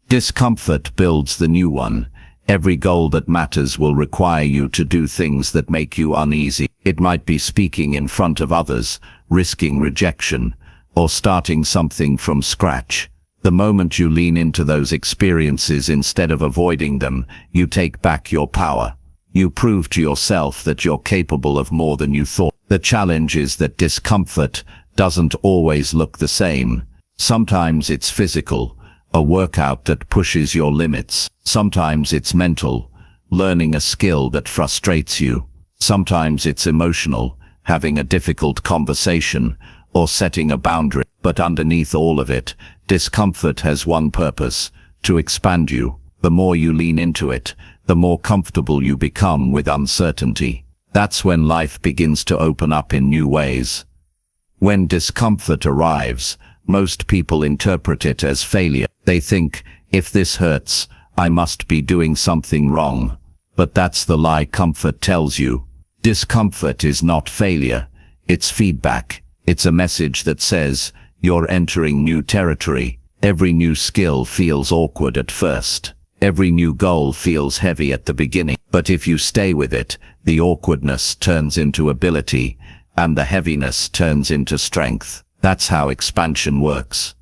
Discomfort builds the new one. Every goal that matters will require you to do things that make you uneasy. It might be speaking in front of others, risking rejection, or starting something from scratch. The moment you lean into those experiences instead of avoiding them, you take back your power. You prove to yourself that you're capable of more than you thought. The challenge is that discomfort doesn't always look the same. Sometimes it's physical, a workout that pushes your limits. Sometimes it's mental, learning a skill that frustrates you. Sometimes it's emotional, having a difficult conversation, or setting a boundary. But underneath all of it, discomfort has one purpose: to expand you. The more you lean into it, the more comfortable you become with uncertainty. That's when life begins to open up in new ways. When discomfort arrives, most people interpret it as failure. They think, if this hurts, I must be doing something wrong. But that's the lie comfort tells you. Discomfort is not failure. It's feedback. It's a message that says, you're entering new territory. Every new skill feels awkward at first. Every new goal feels heavy at the beginning. But if you stay with it, the awkwardness turns into ability, and the heaviness turns into strength. That's how expansion works.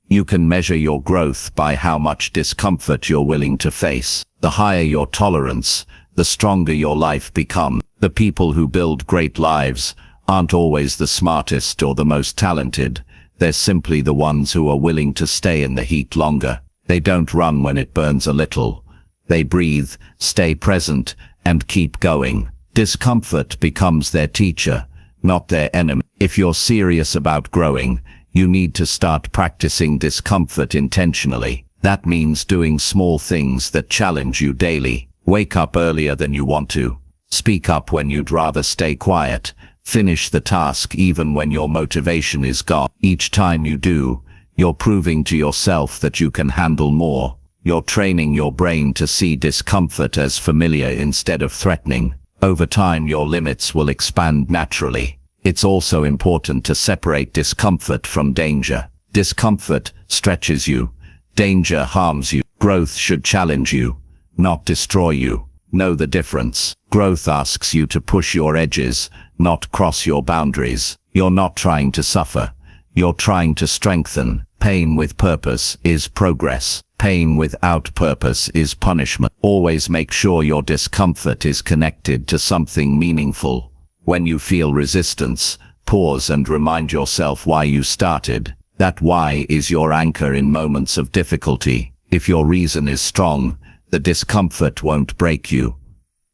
You can measure your growth by how much discomfort you're willing to face. The higher your tolerance, the stronger your life becomes. The people who build great lives aren't always the smartest or the most talented. They're simply the ones who are willing to stay in the heat longer. They don't run when it burns a little. They breathe, stay present, and keep going. Discomfort becomes their teacher, not their enemy. If you're serious about growing, you need to start practicing discomfort intentionally. That means doing small things that challenge you daily. Wake up earlier than you want to. Speak up when you'd rather stay quiet. Finish the task even when your motivation is gone. Each time you do, you're proving to yourself that you can handle more. You're training your brain to see discomfort as familiar instead of threatening. Over time, your limits will expand naturally. It's also important to separate discomfort from danger. Discomfort stretches you. Danger harms you. Growth should challenge you, not destroy you. Know the difference. Growth asks you to push your edges, not cross your boundaries. You're not trying to suffer. You're trying to strengthen. Pain with purpose is progress. Pain without purpose is punishment. Always make sure your discomfort is connected to something meaningful. When you feel resistance, pause and remind yourself why you started. That why is your anchor in moments of difficulty. If your reason is strong, the discomfort won't break you.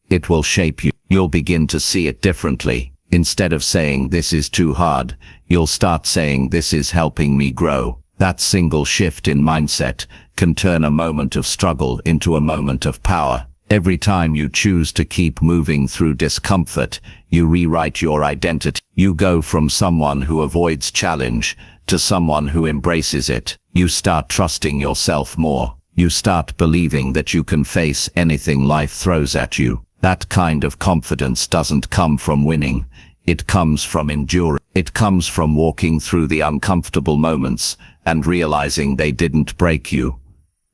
It will shape you. You'll begin to see it differently. Instead of saying this is too hard, you'll start saying this is helping me grow. That single shift in mindset can turn a moment of struggle into a moment of power. Every time you choose to keep moving through discomfort, you rewrite your identity. You go from someone who avoids challenge to someone who embraces it. You start trusting yourself more. You start believing that you can face anything life throws at you. That kind of confidence doesn't come from winning. It comes from enduring. It comes from walking through the uncomfortable moments and realizing they didn't break you.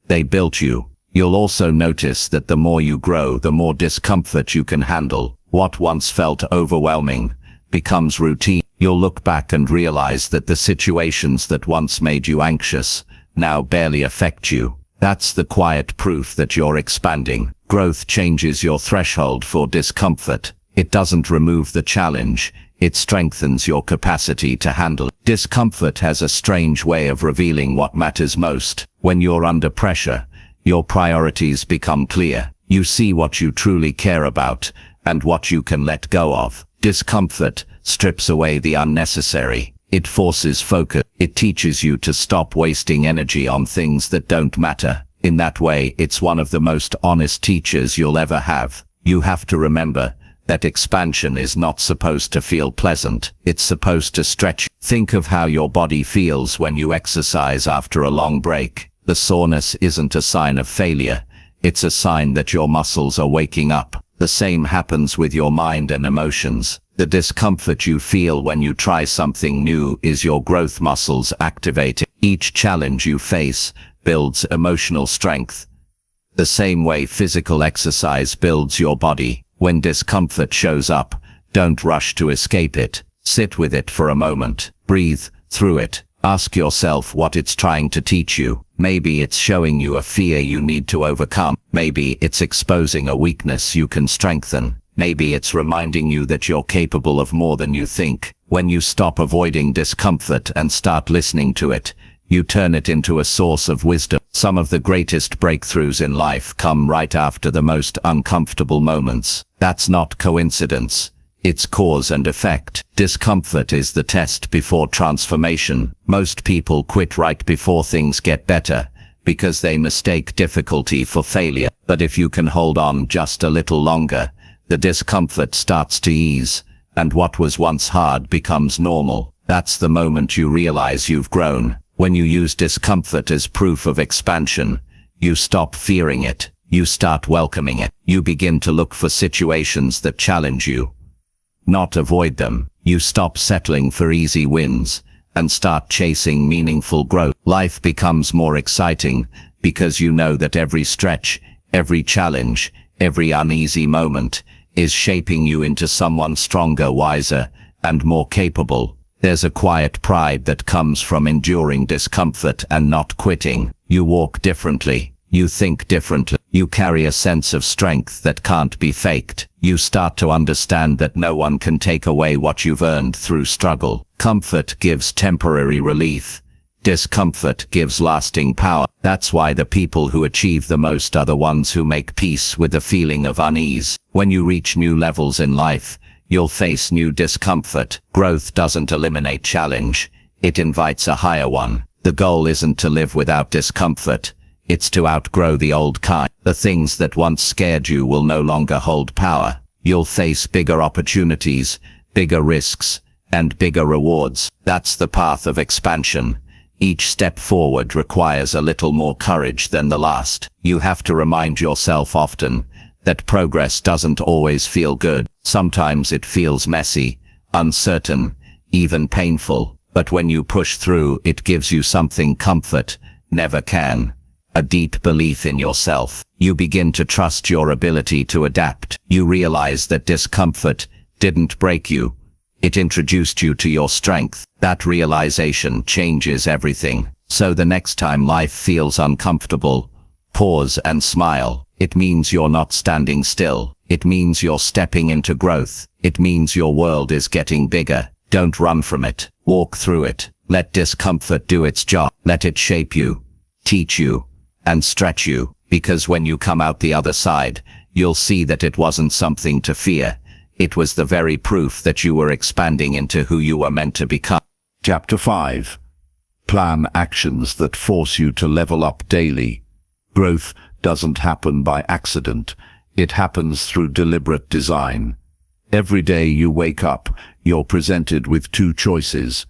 They built you. You'll also notice that the more you grow, the more discomfort you can handle. What once felt overwhelming becomes routine. You'll look back and realize that the situations that once made you anxious now barely affect you. That's the quiet proof that you're expanding. Growth changes your threshold for discomfort. It doesn't remove the challenge. It strengthens your capacity to handle. Discomfort has a strange way of revealing what matters most. When you're under pressure, your priorities become clear. You see what you truly care about and what you can let go of. Discomfort strips away the unnecessary. It forces focus. It teaches you to stop wasting energy on things that don't matter. In that way, it's one of the most honest teachers you'll ever have. You have to remember that expansion is not supposed to feel pleasant. It's supposed to stretch. Think of how your body feels when you exercise after a long break. The soreness isn't a sign of failure. It's a sign that your muscles are waking up. The same happens with your mind and emotions. The discomfort you feel when you try something new is your growth muscles activating. Each challenge you face builds emotional strength. The same way physical exercise builds your body. When discomfort shows up, don't rush to escape it. Sit with it for a moment. Breathe through it. Ask yourself what it's trying to teach you. Maybe it's showing you a fear you need to overcome. Maybe it's exposing a weakness you can strengthen. Maybe it's reminding you that you're capable of more than you think. When you stop avoiding discomfort and start listening to it, you turn it into a source of wisdom. Some of the greatest breakthroughs in life come right after the most uncomfortable moments. That's not coincidence. It's cause and effect. Discomfort is the test before transformation. Most people quit right before things get better, because they mistake difficulty for failure. But if you can hold on just a little longer, the discomfort starts to ease, and what was once hard becomes normal. That's the moment you realize you've grown. When you use discomfort as proof of expansion, you stop fearing it. You start welcoming it. You begin to look for situations that challenge you, not avoid them. You stop settling for easy wins and start chasing meaningful growth. Life becomes more exciting because you know that every stretch, every challenge, every uneasy moment is shaping you into someone stronger, wiser, and more capable. There's a quiet pride that comes from enduring discomfort and not quitting. You walk differently. You think differently. You carry a sense of strength that can't be faked. You start to understand that no one can take away what you've earned through struggle. Comfort gives temporary relief. Discomfort gives lasting power. That's why the people who achieve the most are the ones who make peace with the feeling of unease. When you reach new levels in life, you'll face new discomfort. Growth doesn't eliminate challenge. It invites a higher one. The goal isn't to live without discomfort. It's to outgrow the old kind. The things that once scared you will no longer hold power. You'll face bigger opportunities, bigger risks, and bigger rewards. That's the path of expansion. Each step forward requires a little more courage than the last. You have to remind yourself often that progress doesn't always feel good. Sometimes it feels messy, uncertain, even painful. But when you push through, it gives you something comfort never can. A deep belief in yourself. You begin to trust your ability to adapt. You realize that discomfort didn't break you. It introduced you to your strength. That realization changes everything. So the next time life feels uncomfortable, pause and smile. It means you're not standing still. It means you're stepping into growth. It means your world is getting bigger. Don't run from it. Walk through it. Let discomfort do its job. Let it shape you, teach you, and stretch you, because when you come out the other side, you'll see that it wasn't something to fear. It was the very proof that you were expanding into who you were meant to become. Chapter 5. Plan actions that force you to level up daily. Growth doesn't happen by accident. It happens through deliberate design. Every day you wake up, you're presented with two choices: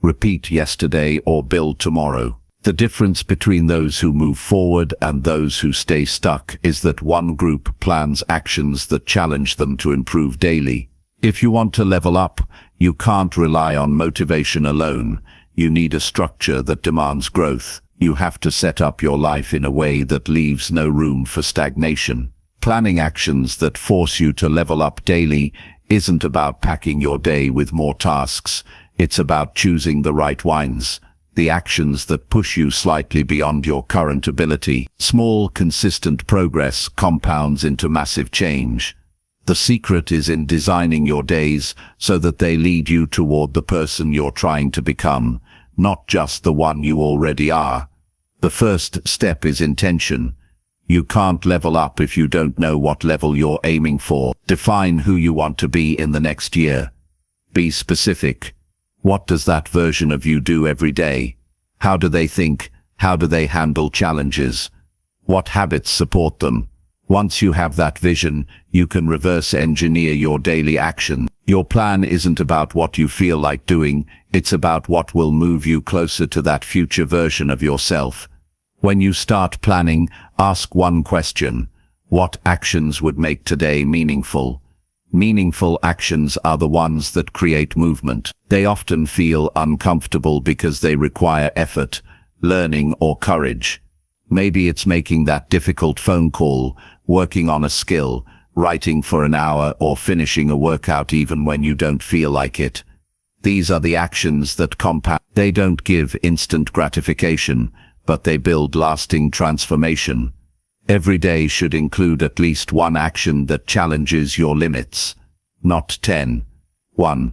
repeat yesterday or build tomorrow. The difference between those who move forward and those who stay stuck is that one group plans actions that challenge them to improve daily. If you want to level up, you can't rely on motivation alone. You need a structure that demands growth. You have to set up your life in a way that leaves no room for stagnation. Planning actions that force you to level up daily isn't about packing your day with more tasks. It's about choosing the right ones. The actions that push you slightly beyond your current ability. Small, consistent progress compounds into massive change. The secret is in designing your days so that they lead you toward the person you're trying to become, not just the one you already are. The first step is intention. You can't level up if you don't know what level you're aiming for. Define who you want to be in the next year. Be specific. What does that version of you do every day? How do they think? How do they handle challenges? What habits support them? Once you have that vision, you can reverse engineer your daily action. Your plan isn't about what you feel like doing, it's about what will move you closer to that future version of yourself. When you start planning, ask one question: what actions would make today meaningful? Meaningful actions are the ones that create movement. They often feel uncomfortable because they require effort, learning, or courage. Maybe it's making that difficult phone call, working on a skill, writing for an hour, or finishing a workout even when you don't feel like it. These are the actions that compound. They don't give instant gratification, but they build lasting transformation. Every day should include at least one action that challenges your limits. Not 10. 1.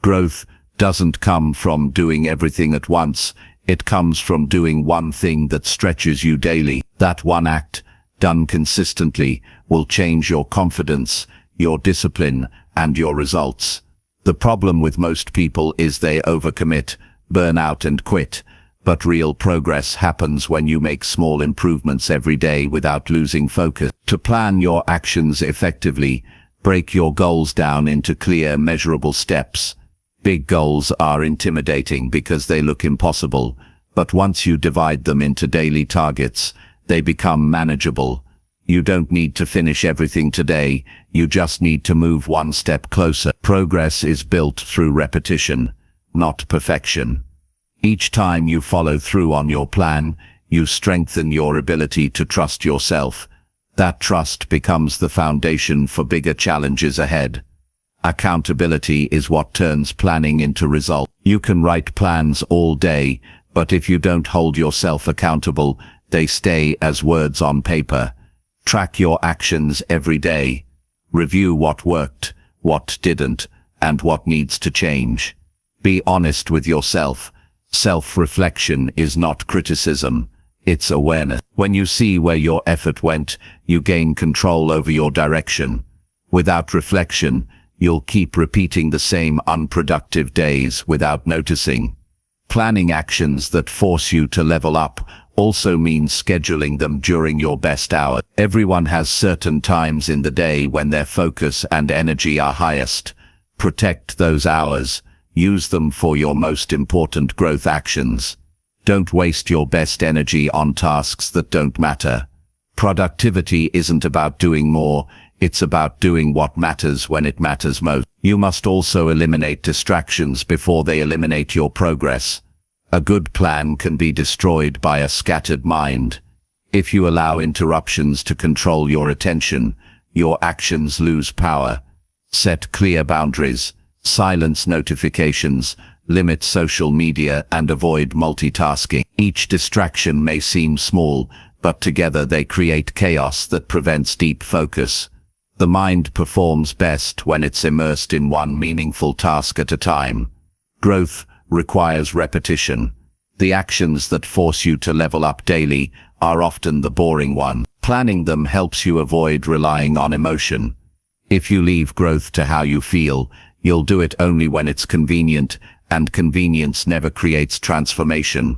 Growth doesn't come from doing everything at once. It comes from doing one thing that stretches you daily. That one act, done consistently, will change your confidence, your discipline, and your results. The problem with most people is they overcommit, burn out and quit. But real progress happens when you make small improvements every day without losing focus. To plan your actions effectively, break your goals down into clear, measurable steps. Big goals are intimidating because they look impossible, but once you divide them into daily targets, they become manageable. You don't need to finish everything today, you just need to move one step closer. Progress is built through repetition, not perfection. Each time you follow through on your plan, you strengthen your ability to trust yourself. That trust becomes the foundation for bigger challenges ahead. Accountability is what turns planning into result. You can write plans all day, but if you don't hold yourself accountable, they stay as words on paper. Track your actions every day. Review what worked, what didn't, and what needs to change. Be honest with yourself. Self-reflection is not criticism, it's awareness. When you see where your effort went, you gain control over your direction. Without reflection, you'll keep repeating the same unproductive days without noticing. Planning actions that force you to level up also means scheduling them during your best hour. Everyone has certain times in the day when their focus and energy are highest. Protect those hours. Use them for your most important growth actions. Don't waste your best energy on tasks that don't matter. Productivity isn't about doing more, it's about doing what matters when it matters most. You must also eliminate distractions before they eliminate your progress. A good plan can be destroyed by a scattered mind. If you allow interruptions to control your attention, your actions lose power. Set clear boundaries. Silence notifications, limit social media, and avoid multitasking. Each distraction may seem small, but together they create chaos that prevents deep focus. The mind performs best when it's immersed in one meaningful task at a time. Growth requires repetition. The actions that force you to level up daily are often the boring ones. Planning them helps you avoid relying on emotion. If you leave growth to how you feel, you'll do it only when it's convenient, and convenience never creates transformation.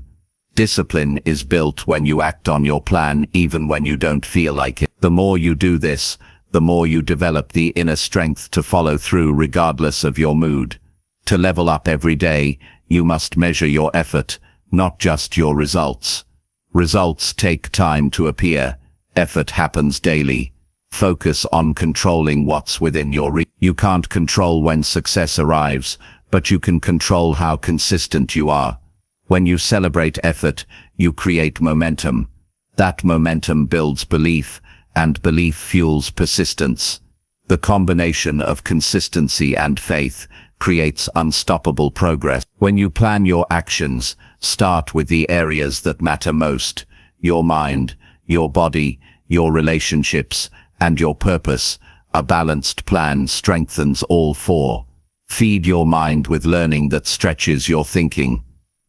Discipline is built when you act on your plan even when you don't feel like it. The more you do this, the more you develop the inner strength to follow through regardless of your mood. To level up every day, you must measure your effort, not just your results. Results take time to appear. Effort happens daily. Focus on controlling what's within your reach. You can't control when success arrives, but you can control how consistent you are. When you celebrate effort, you create momentum. That momentum builds belief, and belief fuels persistence. The combination of consistency and faith creates unstoppable progress. When you plan your actions, start with the areas that matter most: your mind, your body, your relationships, and your purpose. A balanced plan strengthens all four. Feed your mind with learning that stretches your thinking.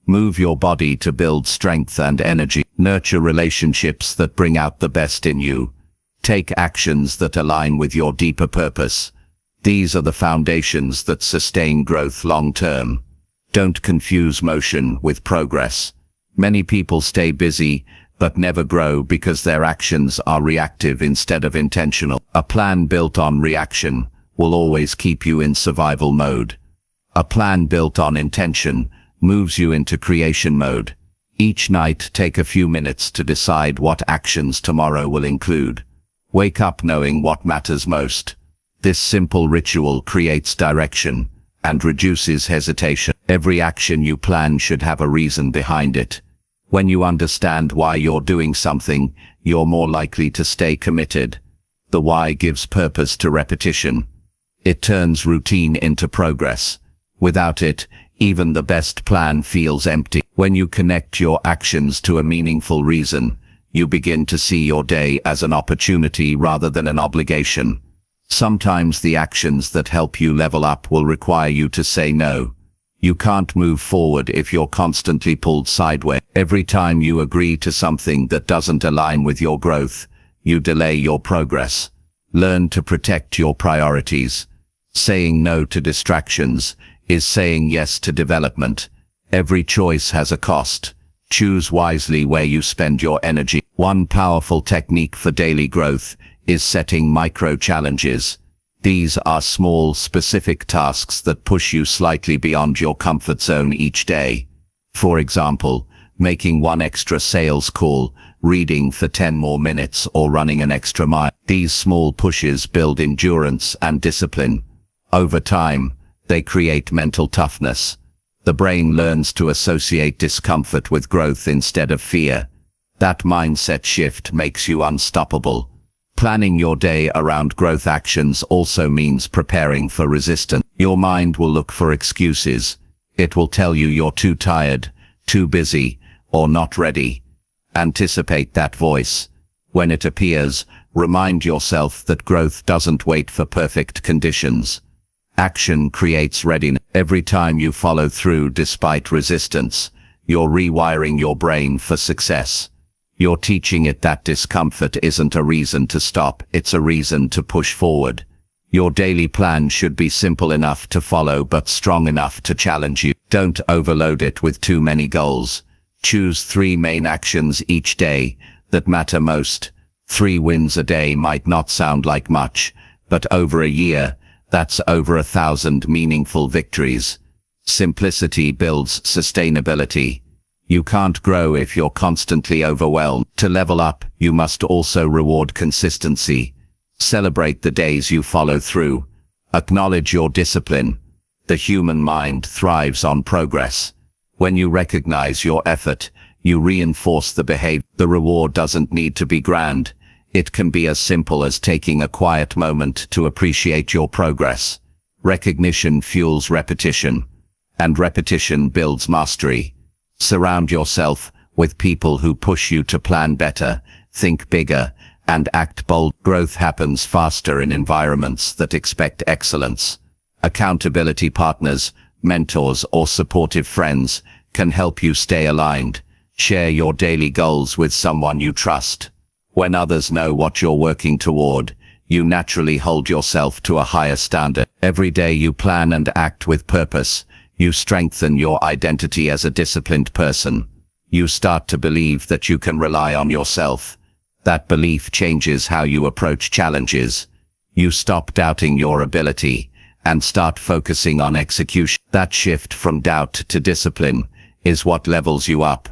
Move your body to build strength and energy. Nurture relationships that bring out the best in you. Take actions that align with your deeper purpose. These are the foundations that sustain growth long term. Don't confuse motion with progress. Many people stay busy, but never grow because their actions are reactive instead of intentional. A plan built on reaction will always keep you in survival mode. A plan built on intention moves you into creation mode. Each night, take a few minutes to decide what actions tomorrow will include. Wake up knowing what matters most. This simple ritual creates direction and reduces hesitation. Every action you plan should have a reason behind it. When you understand why you're doing something, you're more likely to stay committed. The why gives purpose to repetition. It turns routine into progress. Without it, even the best plan feels empty. When you connect your actions to a meaningful reason, you begin to see your day as an opportunity rather than an obligation. Sometimes the actions that help you level up will require you to say no. You can't move forward if you're constantly pulled sideways. Every time you agree to something that doesn't align with your growth, you delay your progress. Learn to protect your priorities. Saying no to distractions is saying yes to development. Every choice has a cost. Choose wisely where you spend your energy. One powerful technique for daily growth is setting micro-challenges. These are small, specific tasks that push you slightly beyond your comfort zone each day. For example, making one extra sales call, reading for 10 more minutes, or running an extra mile. These small pushes build endurance and discipline. Over time, they create mental toughness. The brain learns to associate discomfort with growth instead of fear. That mindset shift makes you unstoppable. Planning your day around growth actions also means preparing for resistance. Your mind will look for excuses. It will tell you you're too tired, too busy, or not ready. Anticipate that voice. When it appears, remind yourself that growth doesn't wait for perfect conditions. Action creates readiness. Every time you follow through despite resistance, you're rewiring your brain for success. You're teaching it that discomfort isn't a reason to stop, it's a reason to push forward. Your daily plan should be simple enough to follow but strong enough to challenge you. Don't overload it with too many goals. Choose 3 main actions each day that matter most. 3 wins a day might not sound like much, but over a year, that's over 1,000 meaningful victories. Simplicity builds sustainability. You can't grow if you're constantly overwhelmed. To level up, you must also reward consistency. Celebrate the days you follow through. Acknowledge your discipline. The human mind thrives on progress. When you recognize your effort, you reinforce the behavior. The reward doesn't need to be grand. It can be as simple as taking a quiet moment to appreciate your progress. Recognition fuels repetition, and repetition builds mastery. Surround yourself with people who push you to plan better, think bigger, and act bold. Growth happens faster in environments that expect excellence. Accountability partners, mentors, or supportive friends can help you stay aligned. Share your daily goals with someone you trust. When others know what you're working toward, you naturally hold yourself to a higher standard. Every day you plan and act with purpose, you strengthen your identity as a disciplined person. You start to believe that you can rely on yourself. That belief changes how you approach challenges. You stop doubting your ability and start focusing on execution. That shift from doubt to discipline is what levels you up.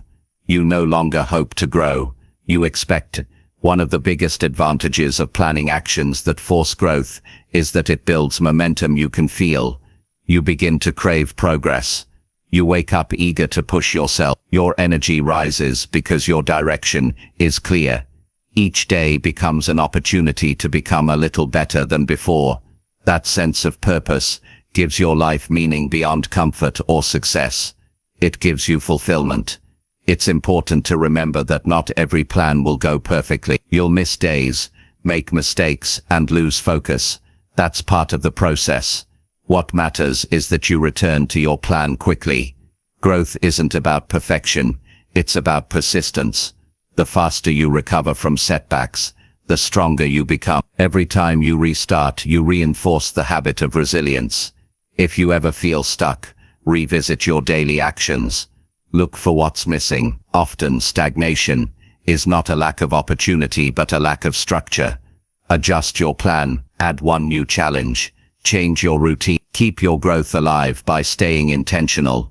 You no longer hope to grow, you expect. One of the biggest advantages of planning actions that force growth is that it builds momentum you can feel. You begin to crave progress. You wake up eager to push yourself. Your energy rises because your direction is clear. Each day becomes an opportunity to become a little better than before. That sense of purpose gives your life meaning beyond comfort or success. It gives you fulfillment. It's important to remember that not every plan will go perfectly. You'll miss days, make mistakes, and lose focus. That's part of the process. What matters is that you return to your plan quickly. Growth isn't about perfection, it's about persistence. The faster you recover from setbacks, the stronger you become. Every time you restart, you reinforce the habit of resilience. If you ever feel stuck, revisit your daily actions. Look for what's missing. Often stagnation is not a lack of opportunity but a lack of structure. Adjust your plan, add one new challenge, change your routine. Keep your growth alive by staying intentional.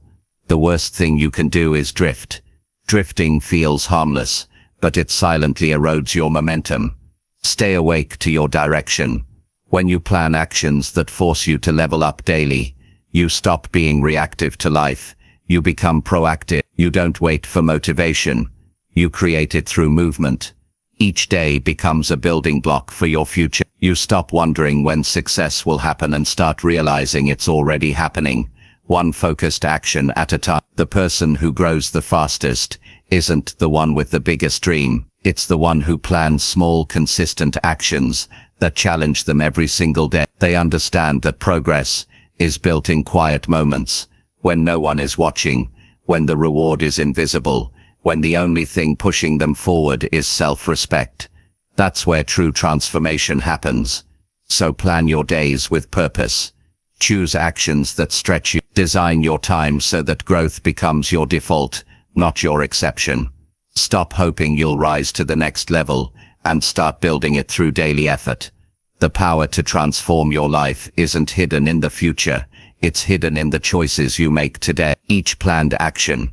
The worst thing you can do is drift. Drifting feels harmless, but it silently erodes your momentum. Stay awake to your direction. When you plan actions that force you to level up daily, you stop being reactive to life. You become proactive. You don't wait for motivation. You create it through movement. Each day becomes a building block for your future. You stop wondering when success will happen and start realizing it's already happening. One focused action at a time. The person who grows the fastest isn't the one with the biggest dream. It's the one who plans small, consistent actions that challenge them every single day. They understand that progress is built in quiet moments. When no one is watching, when the reward is invisible, when the only thing pushing them forward is self-respect. That's where true transformation happens. So plan your days with purpose. Choose actions that stretch you. Design your time so that growth becomes your default, not your exception. Stop hoping you'll rise to the next level and start building it through daily effort. The power to transform your life isn't hidden in the future. It's hidden in the choices you make today. Each planned action,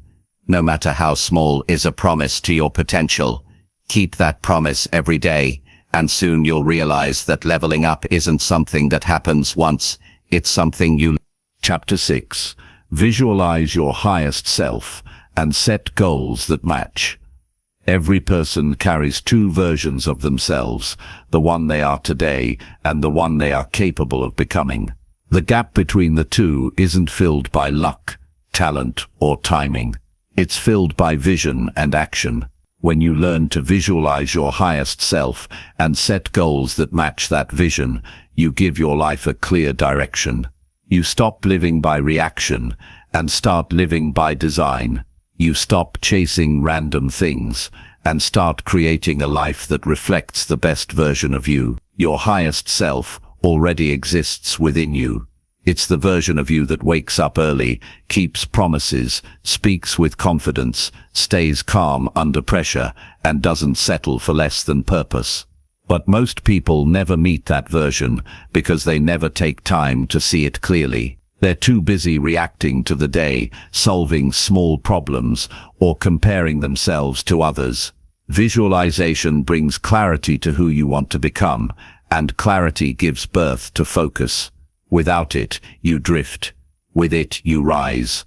no matter how small, is a promise to your potential. Keep that promise every day, and soon you'll realize that leveling up isn't something that happens once. It's something you... Chapter 6. Visualize your highest self and set goals that match. Every person carries two versions of themselves, the one they are today and the one they are capable of becoming. The gap between the two isn't filled by luck, talent, or timing. It's filled by vision and action. When you learn to visualize your highest self and set goals that match that vision, you give your life a clear direction. You stop living by reaction and start living by design. You stop chasing random things and start creating a life that reflects the best version of you. Your highest self already exists within you. It's the version of you that wakes up early, keeps promises, speaks with confidence, stays calm under pressure, and doesn't settle for less than purpose. But most people never meet that version because they never take time to see it clearly. They're too busy reacting to the day, solving small problems, or comparing themselves to others. Visualization brings clarity to who you want to become, and clarity gives birth to focus. Without it, you drift. With it, you rise.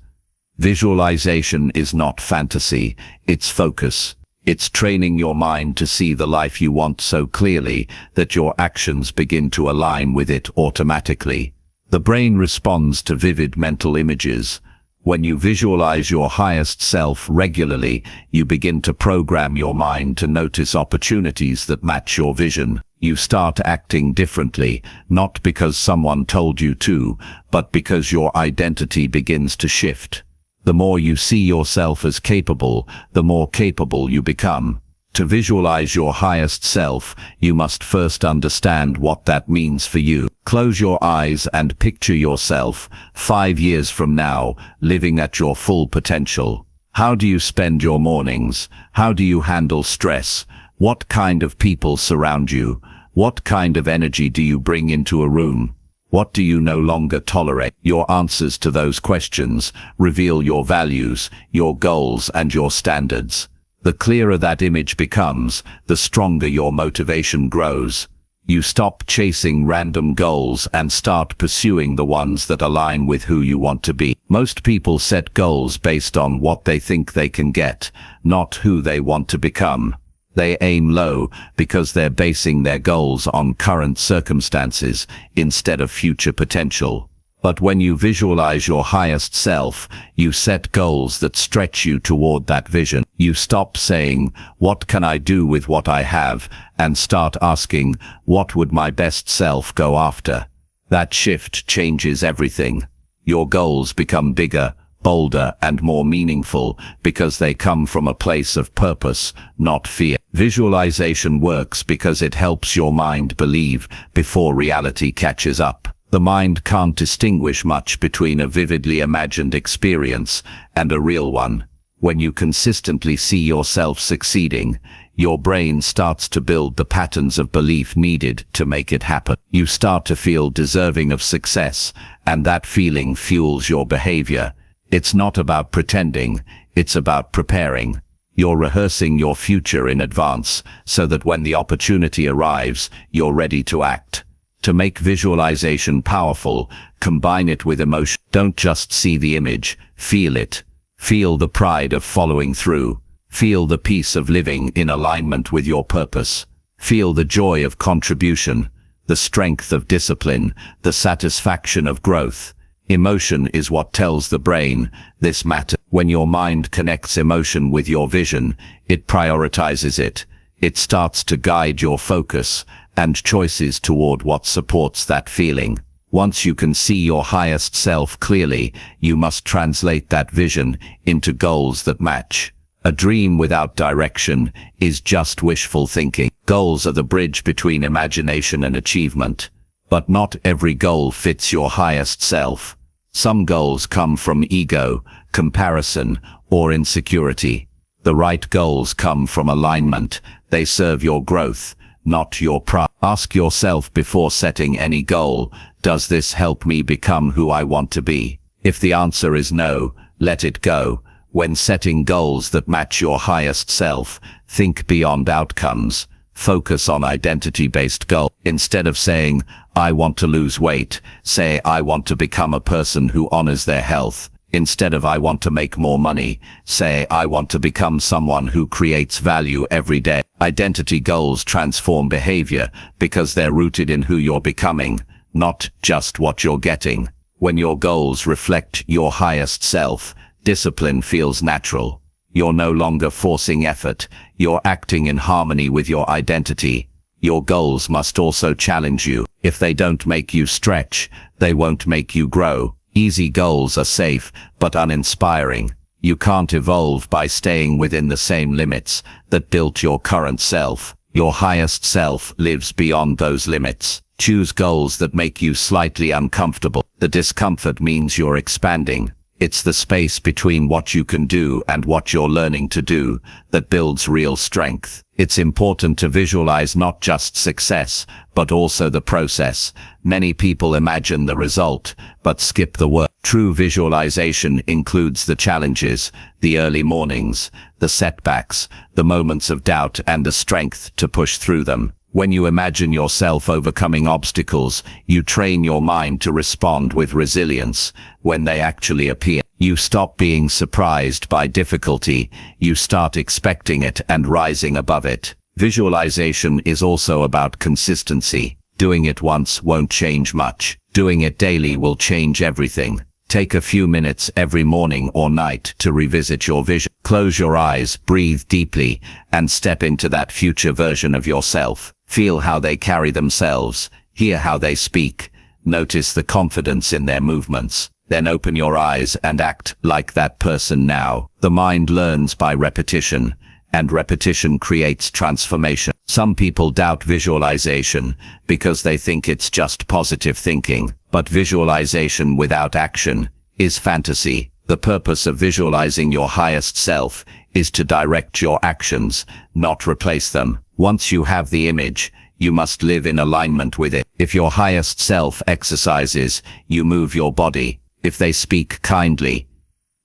Visualization is not fantasy, it's focus. It's training your mind to see the life you want so clearly that your actions begin to align with it automatically. The brain responds to vivid mental images. When you visualize your highest self regularly, you begin to program your mind to notice opportunities that match your vision. You start acting differently, not because someone told you to, but because your identity begins to shift. The more you see yourself as capable, the more capable you become. To visualize your highest self, you must first understand what that means for you. Close your eyes and picture yourself, 5 years from now, living at your full potential. How do you spend your mornings? How do you handle stress? What kind of people surround you? What kind of energy do you bring into a room? What do you no longer tolerate? Your answers to those questions reveal your values, your goals, and your standards. The clearer that image becomes, the stronger your motivation grows. You stop chasing random goals and start pursuing the ones that align with who you want to be. Most people set goals based on what they think they can get, not who they want to become. They aim low because they're basing their goals on current circumstances instead of future potential. But when you visualize your highest self, you set goals that stretch you toward that vision. You stop saying, "What can I do with what I have?" and start asking, "What would my best self go after?" That shift changes everything. Your goals become bigger, bolder, and more meaningful because they come from a place of purpose, not fear. Visualization works because it helps your mind believe before reality catches up. The mind can't distinguish much between a vividly imagined experience and a real one. When you consistently see yourself succeeding, your brain starts to build the patterns of belief needed to make it happen. You start to feel deserving of success, and that feeling fuels your behavior. It's not about pretending, it's about preparing. You're rehearsing your future in advance so that when the opportunity arrives, you're ready to act. To make visualization powerful, combine it with emotion. Don't just see the image, feel it. Feel the pride of following through. Feel the peace of living in alignment with your purpose. Feel the joy of contribution, the strength of discipline, the satisfaction of growth. Emotion is what tells the brain, this matters. When your mind connects emotion with your vision, it prioritizes it. It starts to guide your focus and choices toward what supports that feeling. Once you can see your highest self clearly, you must translate that vision into goals that match. A dream without direction is just wishful thinking. Goals are the bridge between imagination and achievement. But not every goal fits your highest self. Some goals come from ego, comparison, or insecurity. The right goals come from alignment. They serve your growth, not your pride. Ask yourself before setting any goal, does this help me become who I want to be? If the answer is no, let it go. When setting goals that match your highest self, think beyond outcomes. Focus on identity-based goals. Instead of saying, I want to lose weight, say, I want to become a person who honors their health. Instead of I want to make more money, say, I want to become someone who creates value every day. Identity goals transform behavior because they're rooted in who you're becoming, not just what you're getting. When your goals reflect your highest self, discipline feels natural. You're no longer forcing effort. You're acting in harmony with your identity. Your goals must also challenge you. If they don't make you stretch, they won't make you grow. Easy goals are safe, but uninspiring. You can't evolve by staying within the same limits that built your current self. Your highest self lives beyond those limits. Choose goals that make you slightly uncomfortable. The discomfort means you're expanding. It's the space between what you can do and what you're learning to do that builds real strength. It's important to visualize not just success, but also the process. Many people imagine the result, but skip the work. True visualization includes the challenges, the early mornings, the setbacks, the moments of doubt, and the strength to push through them. When you imagine yourself overcoming obstacles, you train your mind to respond with resilience. When they actually appear, you stop being surprised by difficulty. You start expecting it and rising above it. Visualization is also about consistency. Doing it once won't change much. Doing it daily will change everything. Take a few minutes every morning or night to revisit your vision. Close your eyes, breathe deeply, and step into that future version of yourself. Feel how they carry themselves. Hear how they speak. Notice the confidence in their movements. Then open your eyes and act like that person now. The mind learns by repetition, and repetition creates transformation. Some people doubt visualization because they think it's just positive thinking. But visualization without action is fantasy. The purpose of visualizing your highest self is to direct your actions, not replace them. Once you have the image, you must live in alignment with it. If your highest self exercises, you move your body. If they speak kindly,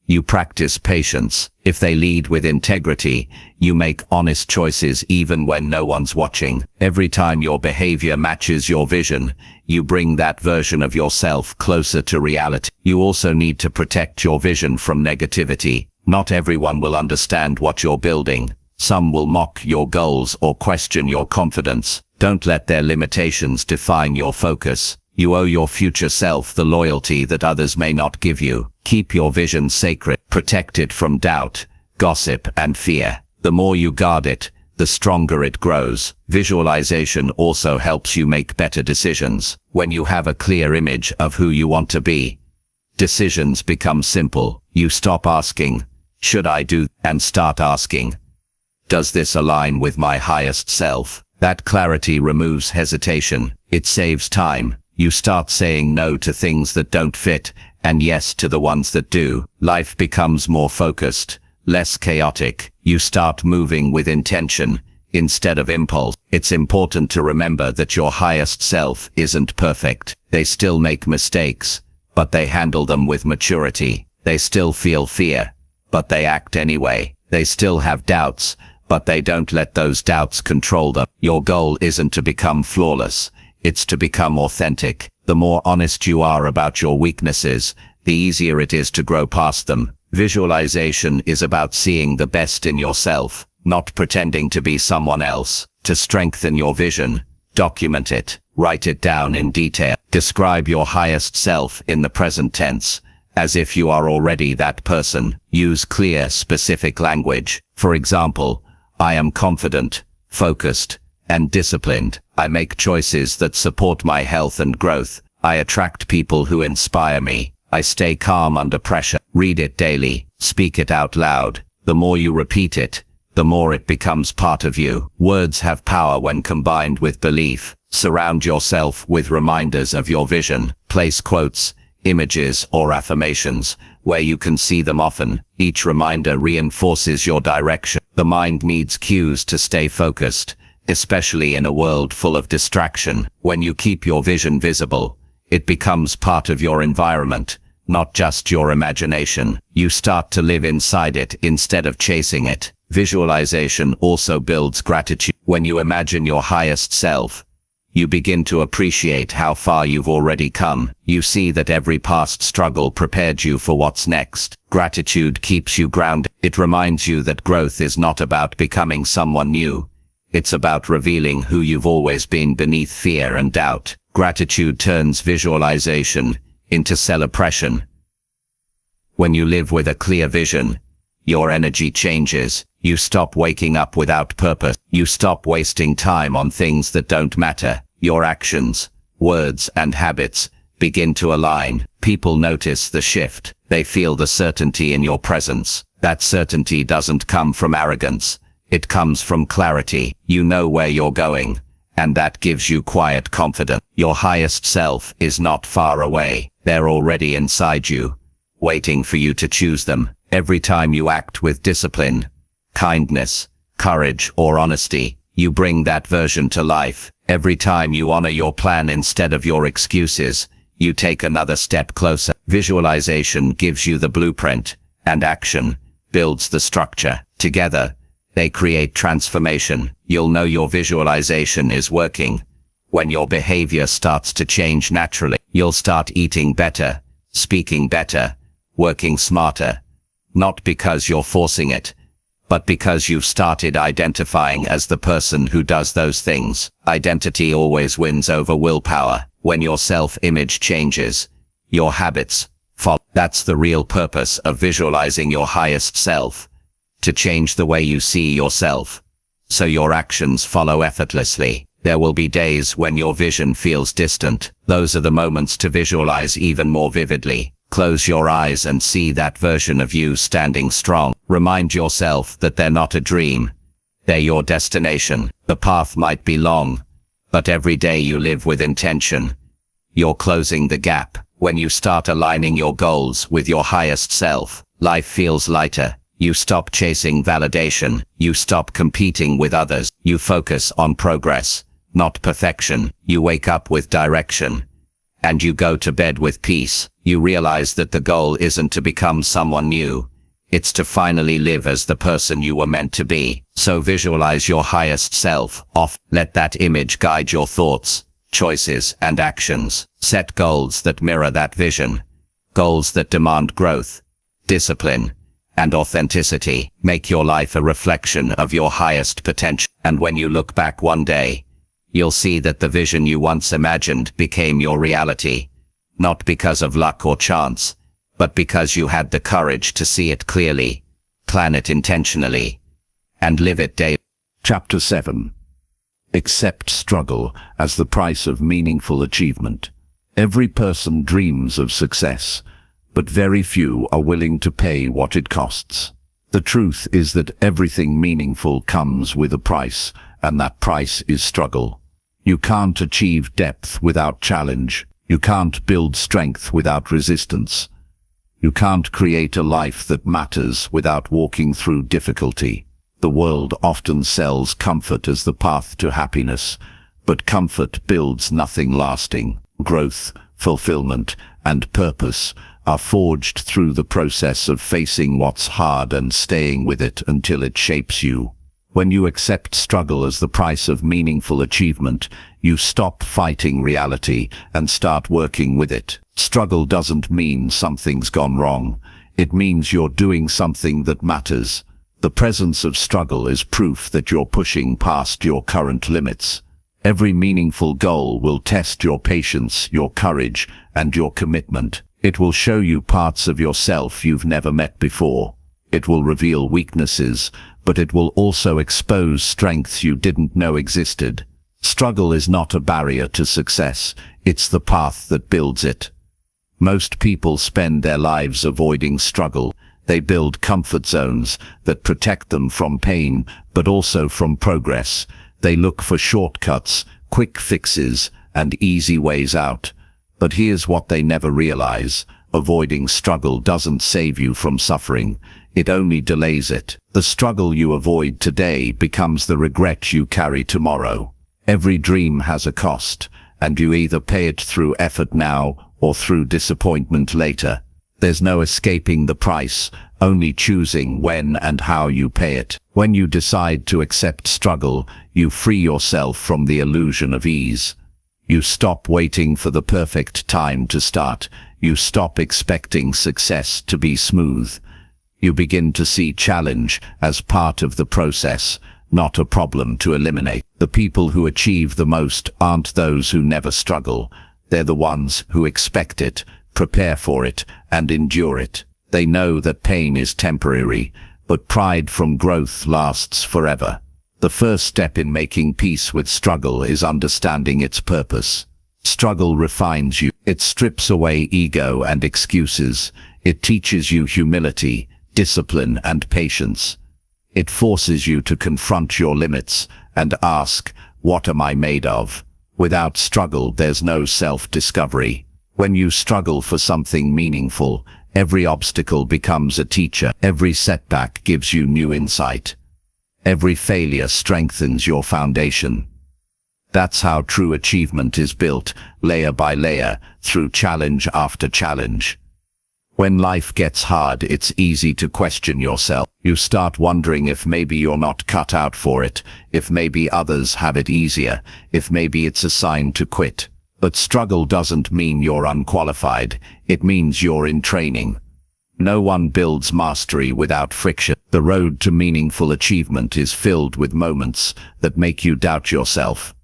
you practice patience. If they lead with integrity, you make honest choices even when no one's watching. Every time your behavior matches your vision, you bring that version of yourself closer to reality. You also need to protect your vision from negativity. Not everyone will understand what you're building. Some will mock your goals or question your confidence. Don't let their limitations define your focus. You owe your future self the loyalty that others may not give you. Keep your vision sacred. Protect it from doubt, gossip, and fear. The more you guard it, the stronger it grows. Visualization also helps you make better decisions. When you have a clear image of who you want to be, decisions become simple. You stop asking, should I do, and start asking, does this align with my highest self? That clarity removes hesitation. It saves time. You start saying no to things that don't fit, and yes to the ones that do. Life becomes more focused, less chaotic. You start moving with intention instead of impulse. It's important to remember that your highest self isn't perfect. They still make mistakes, but they handle them with maturity. They still feel fear, but they act anyway. They still have doubts, but they don't let those doubts control them. Your goal isn't to become flawless. It's to become authentic. The more honest you are about your weaknesses, the easier it is to grow past them. Visualization is about seeing the best in yourself, not pretending to be someone else. To strengthen your vision, document it. Write it down in detail. Describe your highest self in the present tense, as if you are already that person. Use clear, specific language. For example, I am confident, focused, and disciplined. I make choices that support my health and growth. I attract people who inspire me. I stay calm under pressure. Read it daily. Speak it out loud. The more you repeat it, the more it becomes part of you. Words have power when combined with belief. Surround yourself with reminders of your vision. Place quotes, images, or affirmations where you can see them often. Each reminder reinforces your direction. The mind needs cues to stay focused, especially in a world full of distraction. When you keep your vision visible, it becomes part of your environment, not just your imagination. You start to live inside it instead of chasing it. Visualization also builds gratitude. When you imagine your highest self, you begin to appreciate how far you've already come. You see that every past struggle prepared you for what's next. Gratitude keeps you grounded. It reminds you that growth is not about becoming someone new. It's about revealing who you've always been beneath fear and doubt. Gratitude turns visualization into celebration. When you live with a clear vision, your energy changes. You stop waking up without purpose. You stop wasting time on things that don't matter. Your actions, words, and habits begin to align. People notice the shift. They feel the certainty in your presence. That certainty doesn't come from arrogance. It comes from clarity. You know where you're going, and that gives you quiet confidence. Your highest self is not far away. They're already inside you, waiting for you to choose them. Every time you act with discipline, kindness, courage, or honesty, you bring that version to life. Every time you honor your plan instead of your excuses, you take another step closer. Visualization gives you the blueprint, and action builds the structure. Together, they create transformation. You'll know your visualization is working when your behavior starts to change naturally. You'll start eating better, speaking better, working smarter, not because you're forcing it, but because you've started identifying as the person who does those things. Identity always wins over willpower. When your self-image changes, your habits follow. That's the real purpose of visualizing your highest self, to change the way you see yourself, so your actions follow effortlessly. There will be days when your vision feels distant. Those are the moments to visualize even more vividly. Close your eyes and see that version of you standing strong. Remind yourself that they're not a dream. They're your destination. The path might be long, but every day you live with intention, you're closing the gap. When you start aligning your goals with your highest self, life feels lighter. You stop chasing validation. You stop competing with others. You focus on progress, not perfection. You wake up with direction, and you go to bed with peace. You realize that the goal isn't to become someone new. It's to finally live as the person you were meant to be. So visualize your highest self. Let that image guide your thoughts, choices, and actions. Set goals that mirror that vision. Goals that demand growth, discipline, and authenticity. Make your life a reflection of your highest potential. And when you look back one day, you'll see that the vision you once imagined became your reality. Not because of luck or chance, but because you had the courage to see it clearly, plan it intentionally, and live it day. Chapter 7. Accept struggle as the price of meaningful achievement. Every person dreams of success, but very few are willing to pay what it costs. The truth is that everything meaningful comes with a price, and that price is struggle. You can't achieve depth without challenge. You can't build strength without resistance. You can't create a life that matters without walking through difficulty. The world often sells comfort as the path to happiness, but comfort builds nothing lasting. Growth, fulfillment, and purpose are forged through the process of facing what's hard and staying with it until it shapes you. When you accept struggle as the price of meaningful achievement, you stop fighting reality and start working with it. Struggle doesn't mean something's gone wrong. It means you're doing something that matters. The presence of struggle is proof that you're pushing past your current limits. Every meaningful goal will test your patience, your courage, and your commitment. It will show you parts of yourself you've never met before. It will reveal weaknesses, but it will also expose strengths you didn't know existed. Struggle is not a barrier to success. It's the path that builds it. Most people spend their lives avoiding struggle. They build comfort zones that protect them from pain, but also from progress. They look for shortcuts, quick fixes, and easy ways out. But here's what they never realize. Avoiding struggle doesn't save you from suffering. It only delays it. The struggle you avoid today becomes the regret you carry tomorrow. Every dream has a cost, and you either pay it through effort now or through disappointment later. There's no escaping the price, only choosing when and how you pay it. When you decide to accept struggle, you free yourself from the illusion of ease. You stop waiting for the perfect time to start. You stop expecting success to be smooth. You begin to see challenge as part of the process, not a problem to eliminate. The people who achieve the most aren't those who never struggle. They're the ones who expect it, prepare for it, and endure it. They know that pain is temporary, but pride from growth lasts forever. The first step in making peace with struggle is understanding its purpose. Struggle refines you. It strips away ego and excuses. It teaches you humility, discipline, and patience. It forces you to confront your limits and ask, what am I made of? Without struggle, there's no self-discovery. When you struggle for something meaningful, every obstacle becomes a teacher. Every setback gives you new insight. Every failure strengthens your foundation. That's how true achievement is built, layer by layer, through challenge after challenge. When life gets hard, it's easy to question yourself. You start wondering if maybe you're not cut out for it, if maybe others have it easier, if maybe it's a sign to quit. But struggle doesn't mean you're unqualified. It means you're in training. No one builds mastery without friction. The road to meaningful achievement is filled with moments that make you doubt yourself.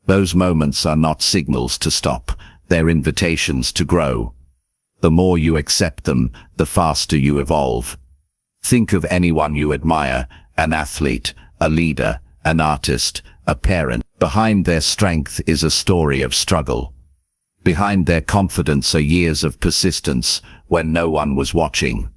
Those moments are not signals to stop. They're invitations to grow. The more you accept them, the faster you evolve. Think of anyone you admire, an athlete, a leader, an artist, a parent. Behind their strength is a story of struggle. Behind their confidence are years of persistence when no one was watching.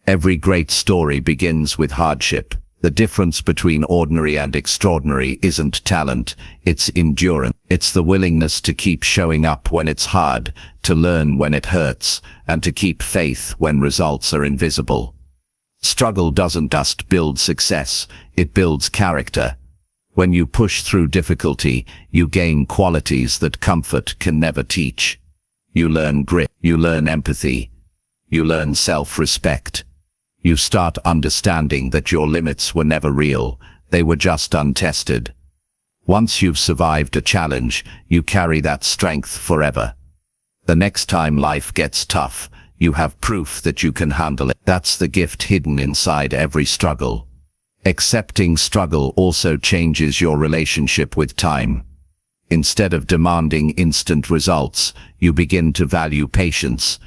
Every great story begins with hardship. The difference between ordinary and extraordinary isn't talent, it's endurance. It's the willingness to keep showing up when it's hard, to learn when it hurts, and to keep faith when results are invisible. Struggle doesn't just build success, it builds character. When you push through difficulty, you gain qualities that comfort can never teach. You learn grit, you learn empathy, you learn self-respect. You start understanding that your limits were never real, they were just untested. Once you've survived a challenge, you carry that strength forever. The next time life gets tough, you have proof that you can handle it. That's the gift hidden inside every struggle. Accepting struggle also changes your relationship with time. Instead of demanding instant results, you begin to value patience.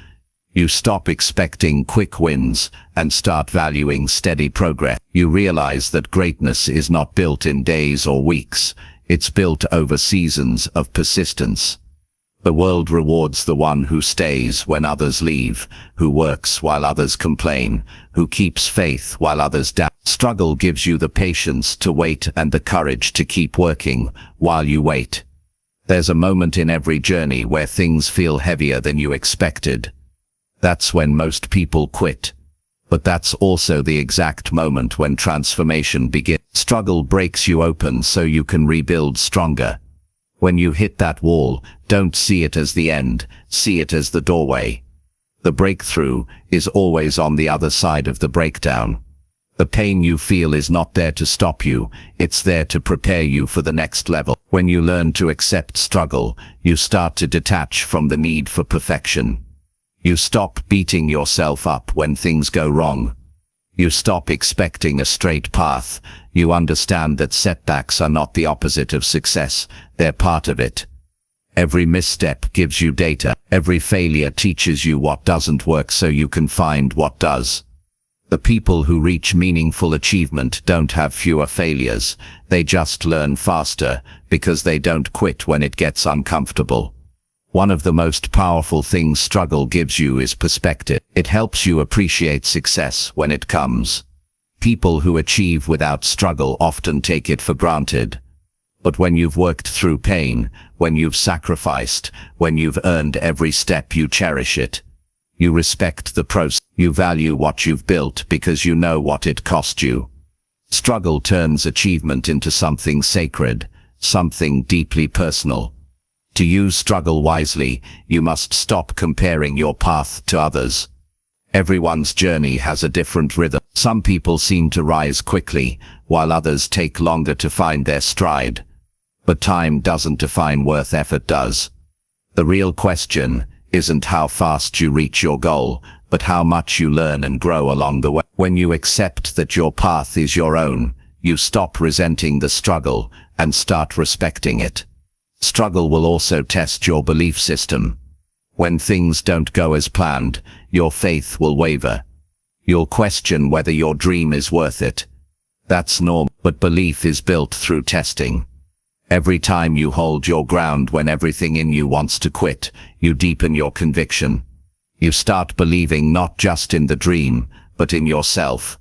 You stop expecting quick wins and start valuing steady progress. You realize that greatness is not built in days or weeks. It's built over seasons of persistence. The world rewards the one who stays when others leave, who works while others complain, who keeps faith while others doubt. Struggle gives you the patience to wait and the courage to keep working while you wait. There's a moment in every journey where things feel heavier than you expected. That's when most people quit. But that's also the exact moment when transformation begins. Struggle breaks you open so you can rebuild stronger. When you hit that wall, don't see it as the end, see it as the doorway. The breakthrough is always on the other side of the breakdown. The pain you feel is not there to stop you, it's there to prepare you for the next level. When you learn to accept struggle, you start to detach from the need for perfection. You stop beating yourself up when things go wrong. You stop expecting a straight path. You understand that setbacks are not the opposite of success, they're part of it. Every misstep gives you data. Every failure teaches you what doesn't work so you can find what does. The people who reach meaningful achievement don't have fewer failures, they just learn faster, because they don't quit when it gets uncomfortable. One of the most powerful things struggle gives you is perspective. It helps you appreciate success when it comes. People who achieve without struggle often take it for granted. But when you've worked through pain, when you've sacrificed, when you've earned every step, you cherish it. You respect the process. You value what you've built because you know what it cost you. Struggle turns achievement into something sacred, something deeply personal. To use struggle wisely, you must stop comparing your path to others. Everyone's journey has a different rhythm. Some people seem to rise quickly, while others take longer to find their stride. But time doesn't define worth, effort does. The real question isn't how fast you reach your goal, but how much you learn and grow along the way. When you accept that your path is your own, you stop resenting the struggle and start respecting it. Struggle will also test your belief system. When things don't go as planned, your faith will waver. You'll question whether your dream is worth it. That's normal, but belief is built through testing. Every time you hold your ground when everything in you wants to quit, you deepen your conviction. You start believing not just in the dream, but in yourself.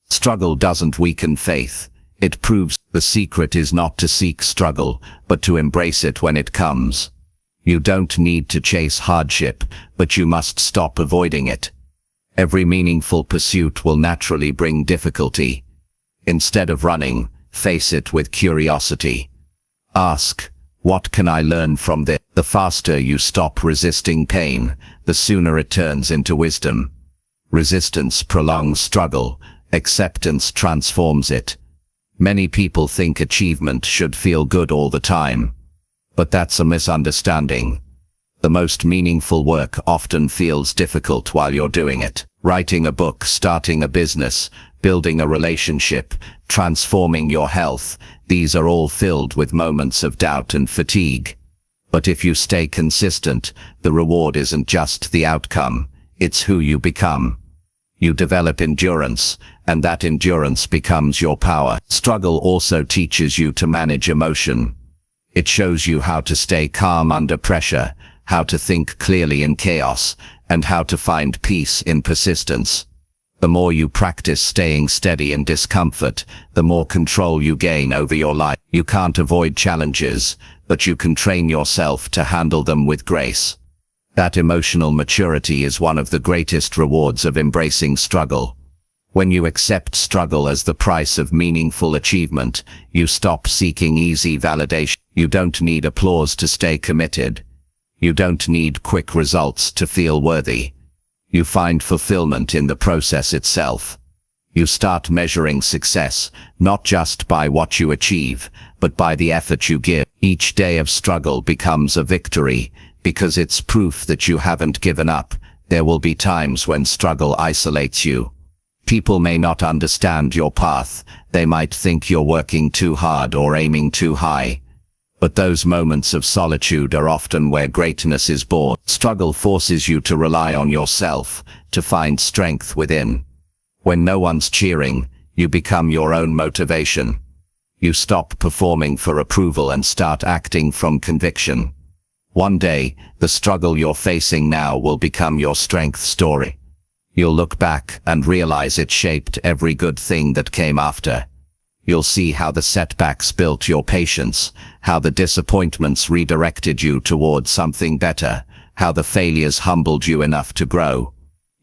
Struggle doesn't weaken faith. It proves the secret is not to seek struggle, but to embrace it when it comes. You don't need to chase hardship, but you must stop avoiding it. Every meaningful pursuit will naturally bring difficulty. Instead of running, face it with curiosity. Ask, what can I learn from this? The faster you stop resisting pain, the sooner it turns into wisdom. Resistance prolongs struggle, acceptance transforms it. Many people think achievement should feel good all the time. But that's a misunderstanding. The most meaningful work often feels difficult while you're doing it. Writing a book, starting a business, building a relationship, transforming your health, these are all filled with moments of doubt and fatigue. But if you stay consistent, the reward isn't just the outcome, it's who you become. You develop endurance, and that endurance becomes your power. Struggle also teaches you to manage emotion. It shows you how to stay calm under pressure, how to think clearly in chaos, and how to find peace in persistence. The more you practice staying steady in discomfort, the more control you gain over your life. You can't avoid challenges, but you can train yourself to handle them with grace. That emotional maturity is one of the greatest rewards of embracing struggle. When you accept struggle as the price of meaningful achievement, you stop seeking easy validation. You don't need applause to stay committed. You don't need quick results to feel worthy. You find fulfillment in the process itself. You start measuring success, not just by what you achieve, but by the effort you give. Each day of struggle becomes a victory, because it's proof that you haven't given up. There will be times when struggle isolates you. People may not understand your path. They might think you're working too hard or aiming too high. But those moments of solitude are often where greatness is born. Struggle forces you to rely on yourself, to find strength within. When no one's cheering, you become your own motivation. You stop performing for approval and start acting from conviction. One day, the struggle you're facing now will become your strength story. You'll look back and realize it shaped every good thing that came after. You'll see how the setbacks built your patience, how the disappointments redirected you toward something better, how the failures humbled you enough to grow.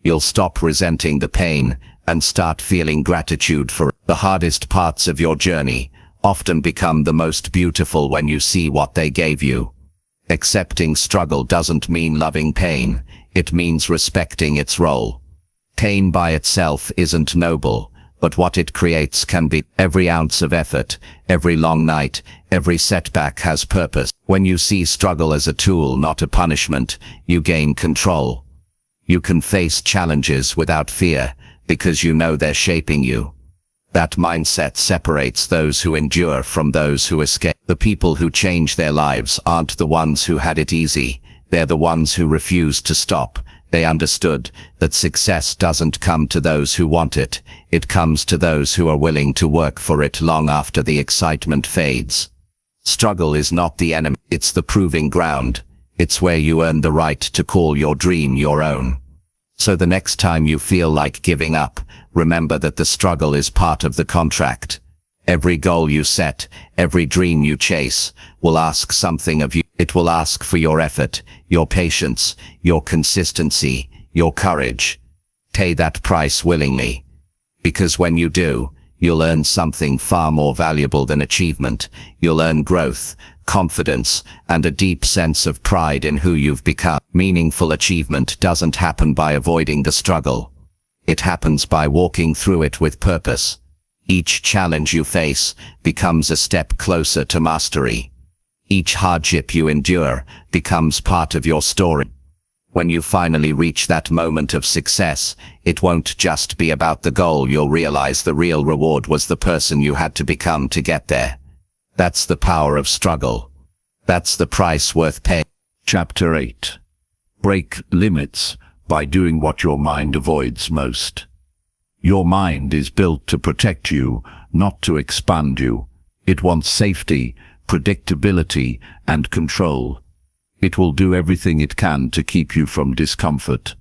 You'll stop resenting the pain and start feeling gratitude for it. The hardest parts of your journey often become the most beautiful when you see what they gave you. Accepting struggle doesn't mean loving pain, it means respecting its role. Pain by itself isn't noble, but what it creates can be. Every ounce of effort, every long night, every setback has purpose. When you see struggle as a tool, not a punishment, you gain control. You can face challenges without fear, because you know they're shaping you. That mindset separates those who endure from those who escape. The people who change their lives aren't the ones who had it easy, they're the ones who refused to stop. They understood that success doesn't come to those who want it, it comes to those who are willing to work for it long after the excitement fades. Struggle is not the enemy, it's the proving ground. It's where you earn the right to call your dream your own. So the next time you feel like giving up, remember that the struggle is part of the contract. Every goal you set, every dream you chase, will ask something of you. It will ask for your effort, your patience, your consistency, your courage. Pay that price willingly. Because when you do, you'll earn something far more valuable than achievement. You'll earn growth, confidence, and a deep sense of pride in who you've become. Meaningful achievement doesn't happen by avoiding the struggle. It happens by walking through it with purpose. Each challenge you face becomes a step closer to mastery. Each hardship you endure becomes part of your story. When you finally reach that moment of success, it won't just be about the goal. You'll realize the real reward was the person you had to become to get there. That's the power of struggle. That's the price worth paying. Chapter 8. Break limits by doing what your mind avoids most. Your mind is built to protect you, not to expand you. It wants safety, predictability, and control. It will do everything it can to keep you from discomfort.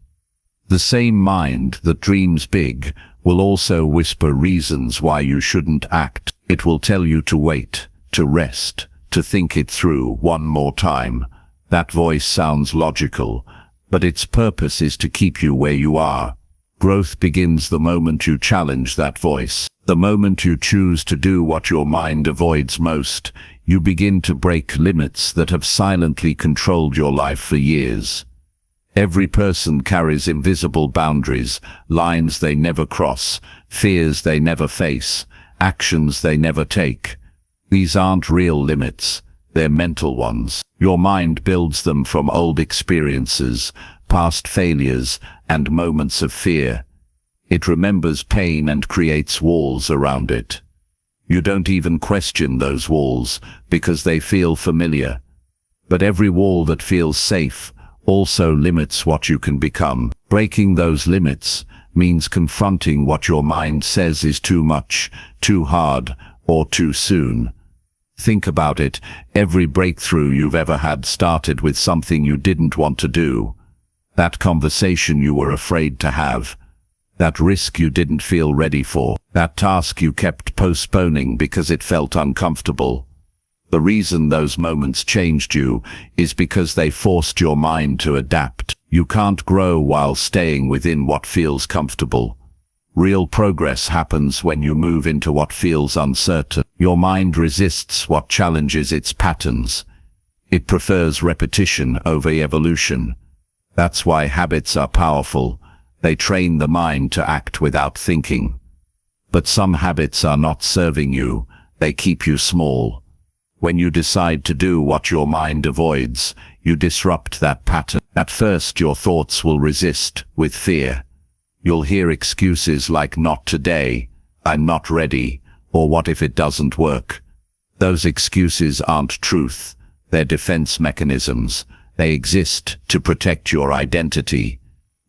The same mind that dreams big will also whisper reasons why you shouldn't act. It will tell you to wait, to rest, to think it through one more time. That voice sounds logical, but its purpose is to keep you where you are. Growth begins the moment you challenge that voice. The moment you choose to do what your mind avoids most, you begin to break limits that have silently controlled your life for years. Every person carries invisible boundaries, lines they never cross, fears they never face, actions they never take. These aren't real limits, they're mental ones. Your mind builds them from old experiences, past failures, and moments of fear. It remembers pain and creates walls around it. You don't even question those walls, because they feel familiar. But every wall that feels safe also limits what you can become. Breaking those limits means confronting what your mind says is too much, too hard, or too soon. Think about it. Every breakthrough you've ever had started with something you didn't want to do. That conversation you were afraid to have. That risk you didn't feel ready for. That task you kept postponing because it felt uncomfortable. The reason those moments changed you is because they forced your mind to adapt. You can't grow while staying within what feels comfortable. Real progress happens when you move into what feels uncertain. Your mind resists what challenges its patterns. It prefers repetition over evolution. That's why habits are powerful. They train the mind to act without thinking. But some habits are not serving you. They keep you small. When you decide to do what your mind avoids, you disrupt that pattern. At first, your thoughts will resist with fear. You'll hear excuses like "not today," "I'm not ready," or "what if it doesn't work?" Those excuses aren't truth. They're defense mechanisms. They exist to protect your identity,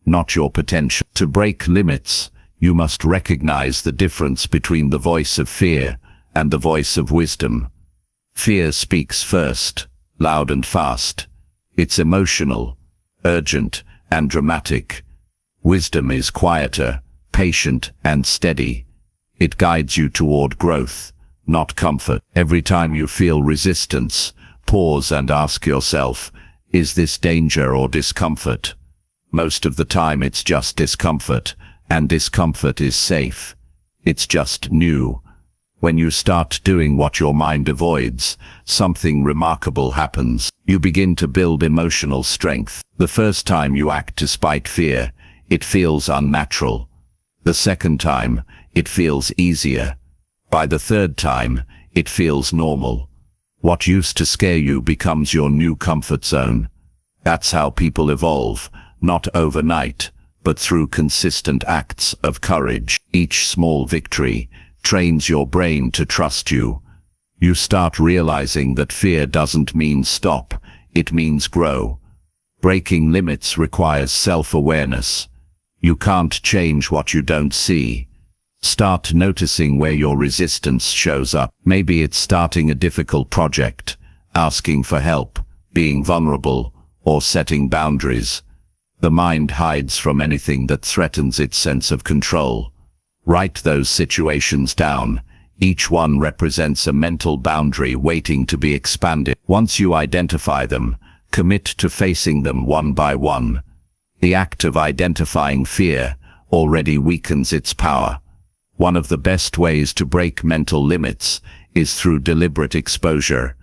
not your potential. To break limits, you must recognize the difference between the voice of fear and the voice of wisdom. Fear speaks first, loud and fast. It's emotional, urgent, and dramatic. Wisdom is quieter, patient, and steady. It guides you toward growth, not comfort. Every time you feel resistance, pause and ask yourself, is this danger or discomfort? Most of the time it's just discomfort, and discomfort is safe. It's just new. When you start doing what your mind avoids, something remarkable happens. You begin to build emotional strength. The first time you act despite fear, it feels unnatural. The second time, it feels easier. By the third time, it feels normal. What used to scare you becomes your new comfort zone. That's how people evolve, not overnight, but through consistent acts of courage. Each small victory trains your brain to trust you. You start realizing that fear doesn't mean stop, it means grow. Breaking limits requires self-awareness. You can't change what you don't see. Start noticing where your resistance shows up. Maybe it's starting a difficult project, asking for help, being vulnerable, or setting boundaries. The mind hides from anything that threatens its sense of control. Write those situations down. Each one represents a mental boundary waiting to be expanded. Once you identify them, commit to facing them one by one. The act of identifying fear already weakens its power. One of the best ways to break mental limits is through deliberate exposure.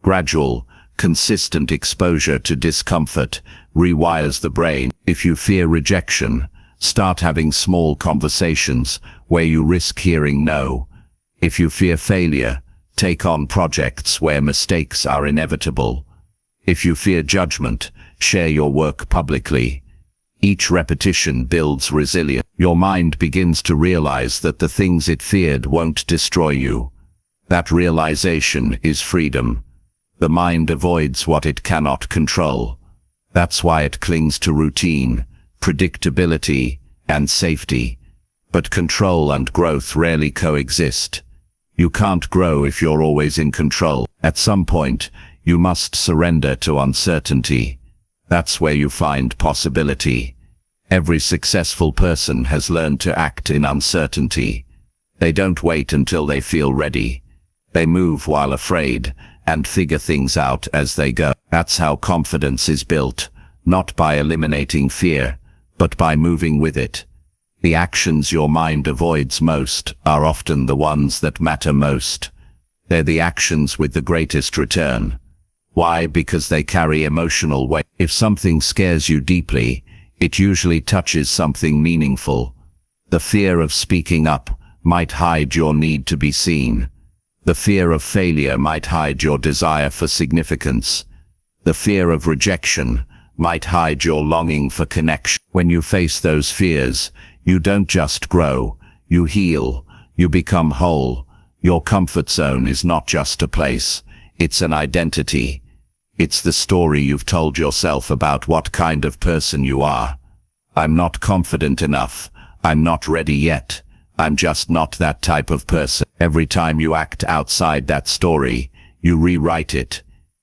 Gradual, consistent exposure to discomfort rewires the brain. If you fear rejection, start having small conversations where you risk hearing no. If you fear failure, take on projects where mistakes are inevitable. If you fear judgment, share your work publicly. Each repetition builds resilience. Your mind begins to realize that the things it feared won't destroy you. That realization is freedom. The mind avoids what it cannot control. That's why it clings to routine, predictability, and safety. But control and growth rarely coexist. You can't grow if you're always in control. At some point, you must surrender to uncertainty. That's where you find possibility. Every successful person has learned to act in uncertainty. They don't wait until they feel ready. They move while afraid, and figure things out as they go. That's how confidence is built, not by eliminating fear, but by moving with it. The actions your mind avoids most are often the ones that matter most. They're the actions with the greatest return. Why? Because they carry emotional weight. If something scares you deeply, it usually touches something meaningful. The fear of speaking up might hide your need to be seen. The fear of failure might hide your desire for significance. The fear of rejection might hide your longing for connection. When you face those fears, you don't just grow, you heal, you become whole. Your comfort zone is not just a place, it's an identity. It's the story you've told yourself about what kind of person you are. I'm not confident enough, I'm not ready yet, I'm just not that type of person. Every time you act outside that story, you rewrite it.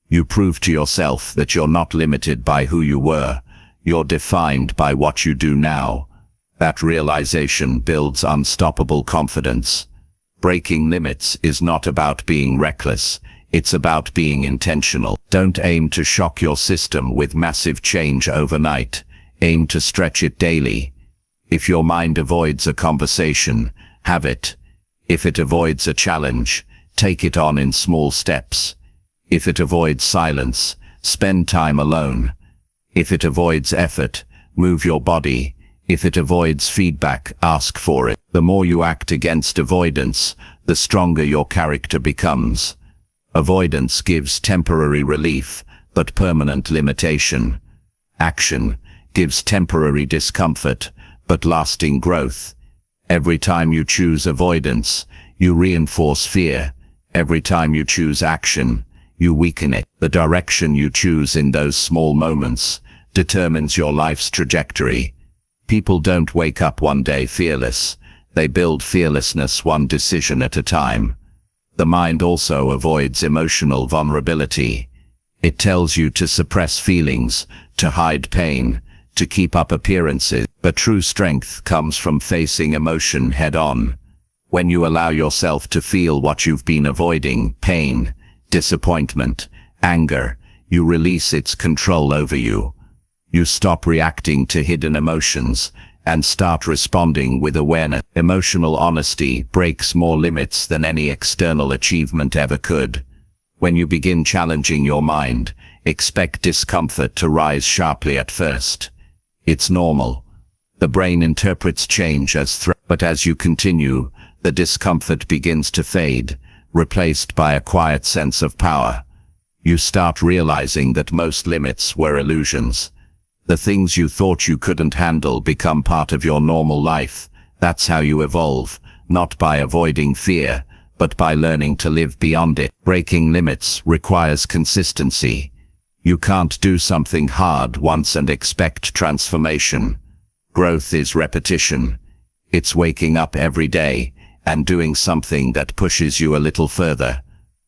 You prove to yourself that you're not limited by who you were, you're defined by what you do now. That realization builds unstoppable confidence. Breaking limits is not about being reckless, it's about being intentional. Don't aim to shock your system with massive change overnight, aim to stretch it daily. If your mind avoids a conversation, have it. If it avoids a challenge, take it on in small steps. If it avoids silence, spend time alone. If it avoids effort, move your body. If it avoids feedback, ask for it. The more you act against avoidance, the stronger your character becomes. Avoidance gives temporary relief, but permanent limitation. Action gives temporary discomfort, but lasting growth. Every time you choose avoidance, you reinforce fear. Every time you choose action, you weaken it. The direction you choose in those small moments determines your life's trajectory. People don't wake up one day fearless. They build fearlessness one decision at a time. The mind also avoids emotional vulnerability. It tells you to suppress feelings, to hide pain, to keep up appearances. But true strength comes from facing emotion head-on. When you allow yourself to feel what you've been avoiding, pain, disappointment, anger, you release its control over you. You stop reacting to hidden emotions and start responding with awareness. Emotional honesty breaks more limits than any external achievement ever could. When you begin challenging your mind, expect discomfort to rise sharply at first. It's normal. The brain interprets change as threat, but as you continue, the discomfort begins to fade, replaced by a quiet sense of power. You start realizing that most limits were illusions. The things you thought you couldn't handle become part of your normal life. That's how you evolve, not by avoiding fear, but by learning to live beyond it. Breaking limits requires consistency. You can't do something hard once and expect transformation. Growth is repetition. It's waking up every day and doing something that pushes you a little further.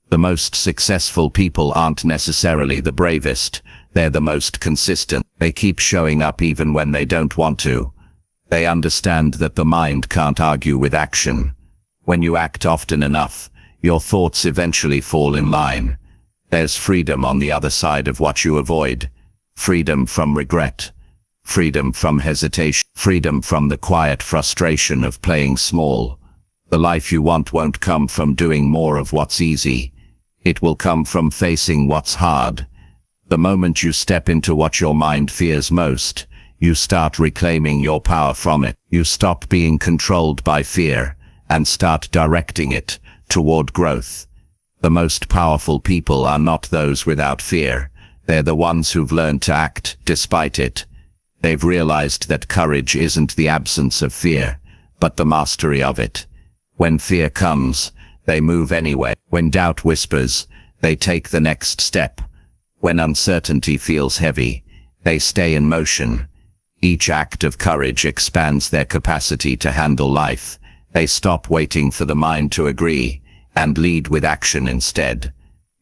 The most successful people aren't necessarily the bravest. They're the most consistent. They keep showing up even when they don't want to. They understand that the mind can't argue with action. When you act often enough, your thoughts eventually fall in line. There's freedom on the other side of what you avoid. Freedom from regret. Freedom from hesitation. Freedom from the quiet frustration of playing small. The life you want won't come from doing more of what's easy. It will come from facing what's hard. The moment you step into what your mind fears most, you start reclaiming your power from it. You stop being controlled by fear and start directing it toward growth. The most powerful people are not those without fear. They're the ones who've learned to act despite it. They've realized that courage isn't the absence of fear, but the mastery of it. When fear comes, they move anyway. When doubt whispers, they take the next step. When uncertainty feels heavy, they stay in motion. Each act of courage expands their capacity to handle life. They stop waiting for the mind to agree and lead with action instead.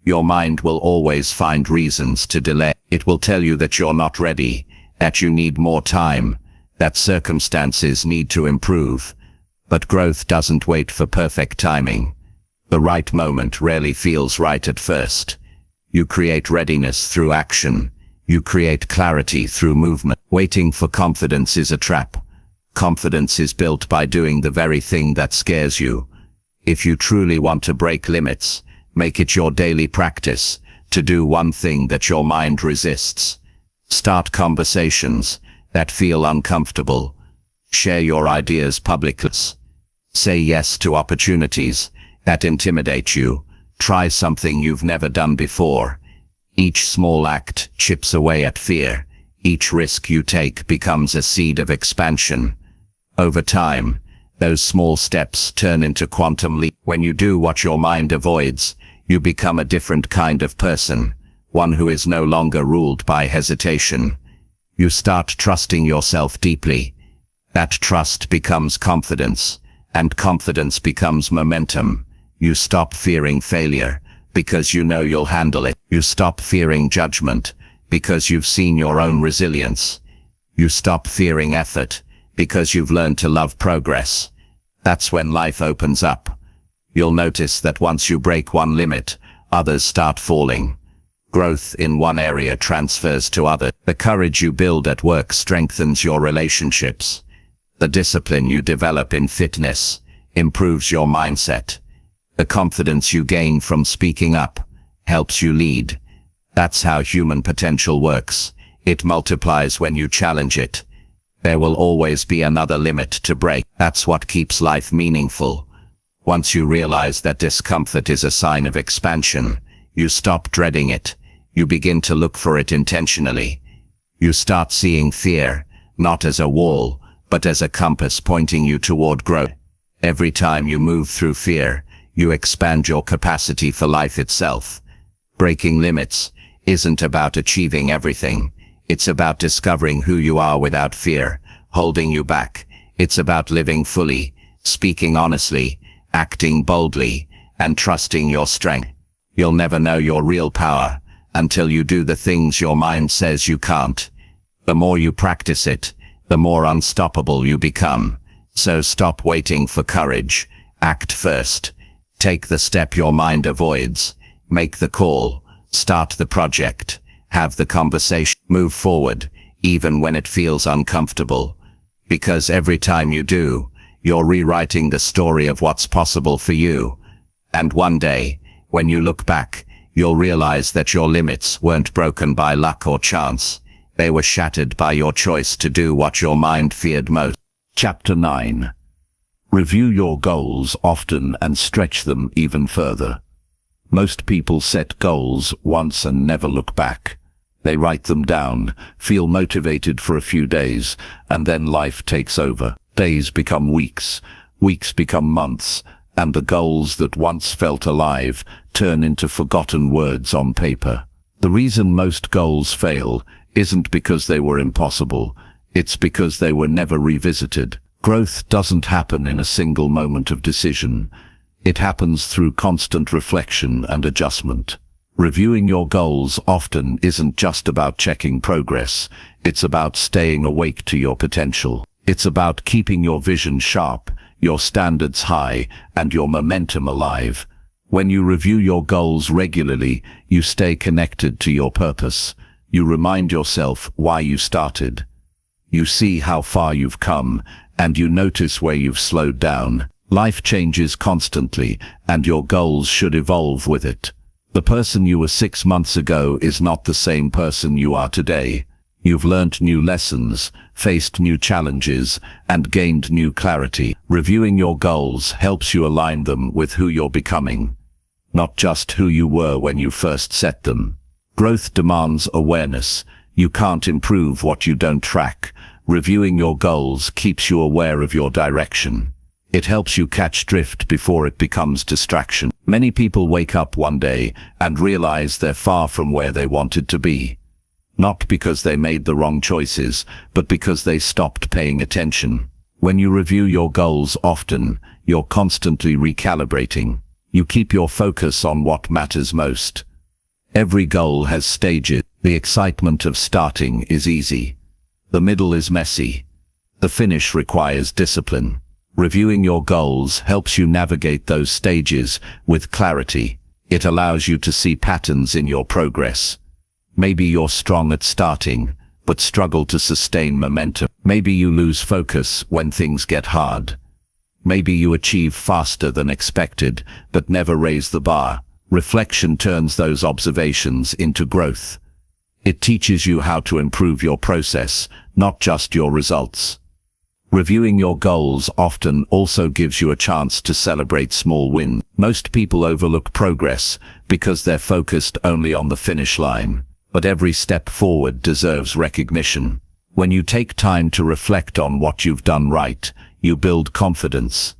Your mind will always find reasons to delay. It will tell you that you're not ready, that you need more time, that circumstances need to improve. But growth doesn't wait for perfect timing. The right moment rarely feels right at first. You create readiness through action. You create clarity through movement. Waiting for confidence is a trap. Confidence is built by doing the very thing that scares you. If you truly want to break limits, make it your daily practice to do one thing that your mind resists. Start conversations that feel uncomfortable. Share your ideas publicly. Say yes to opportunities that intimidate you. Try something you've never done before. Each small act chips away at fear. Each risk you take becomes a seed of expansion. Over time, those small steps turn into quantum leaps. When you do what your mind avoids, you become a different kind of person, one who is no longer ruled by hesitation. You start trusting yourself deeply. That trust becomes confidence, and confidence becomes momentum. You stop fearing failure, because you know you'll handle it. You stop fearing judgment, because you've seen your own resilience. You stop fearing effort, because you've learned to love progress. That's when life opens up. You'll notice that once you break one limit, others start falling. Growth in one area transfers to others. The courage you build at work strengthens your relationships. The discipline you develop in fitness improves your mindset. The confidence you gain from speaking up helps you lead. That's how human potential works. It multiplies when you challenge it. There will always be another limit to break. That's what keeps life meaningful. Once you realize that discomfort is a sign of expansion, you stop dreading it. You begin to look for it intentionally. You start seeing fear, not as a wall, but as a compass pointing you toward growth. Every time you move through fear, you expand your capacity for life itself. Breaking limits isn't about achieving everything. It's about discovering who you are without fear holding you back. It's about living fully, speaking honestly, acting boldly, and trusting your strength. You'll never know your real power until you do the things your mind says you can't. The more you practice it, the more unstoppable you become. So stop waiting for courage. Act first. Take the step your mind avoids. Make the call. Start the project. Have the conversation. Move forward, even when it feels uncomfortable. Because every time you do, you're rewriting the story of what's possible for you. And one day, when you look back, you'll realize that your limits weren't broken by luck or chance. They were shattered by your choice to do what your mind feared most. Chapter 9. Review your goals often and stretch them even further. Most people set goals once and never look back. They write them down, feel motivated for a few days, and then life takes over. Days become weeks, weeks become months, and the goals that once felt alive turn into forgotten words on paper. The reason most goals fail isn't because they were impossible, it's because they were never revisited. Growth doesn't happen in a single moment of decision. It happens through constant reflection and adjustment. Reviewing your goals often isn't just about checking progress, it's about staying awake to your potential. It's about keeping your vision sharp, your standards high, and your momentum alive. When you review your goals regularly, you stay connected to your purpose. You remind yourself why you started. You see how far you've come, and you notice where you've slowed down. Life changes constantly, and your goals should evolve with it. The person you were 6 months ago is not the same person you are today. You've learned new lessons, faced new challenges, and gained new clarity. Reviewing your goals helps you align them with who you're becoming, not just who you were when you first set them. Growth demands awareness. You can't improve what you don't track. Reviewing your goals keeps you aware of your direction. It helps you catch drift before it becomes distraction. Many people wake up one day and realize they're far from where they wanted to be. Not because they made the wrong choices, but because they stopped paying attention. When you review your goals often, you're constantly recalibrating. You keep your focus on what matters most. Every goal has stages. The excitement of starting is easy. The middle is messy. The finish requires discipline. Reviewing your goals helps you navigate those stages with clarity. It allows you to see patterns in your progress. Maybe you're strong at starting, but struggle to sustain momentum. Maybe you lose focus when things get hard. Maybe you achieve faster than expected, but never raise the bar. Reflection turns those observations into growth. It teaches you how to improve your process, not just your results. Reviewing your goals often also gives you a chance to celebrate small wins. Most people overlook progress because they're focused only on the finish line, but every step forward deserves recognition. When you take time to reflect on what you've done right, you build confidence.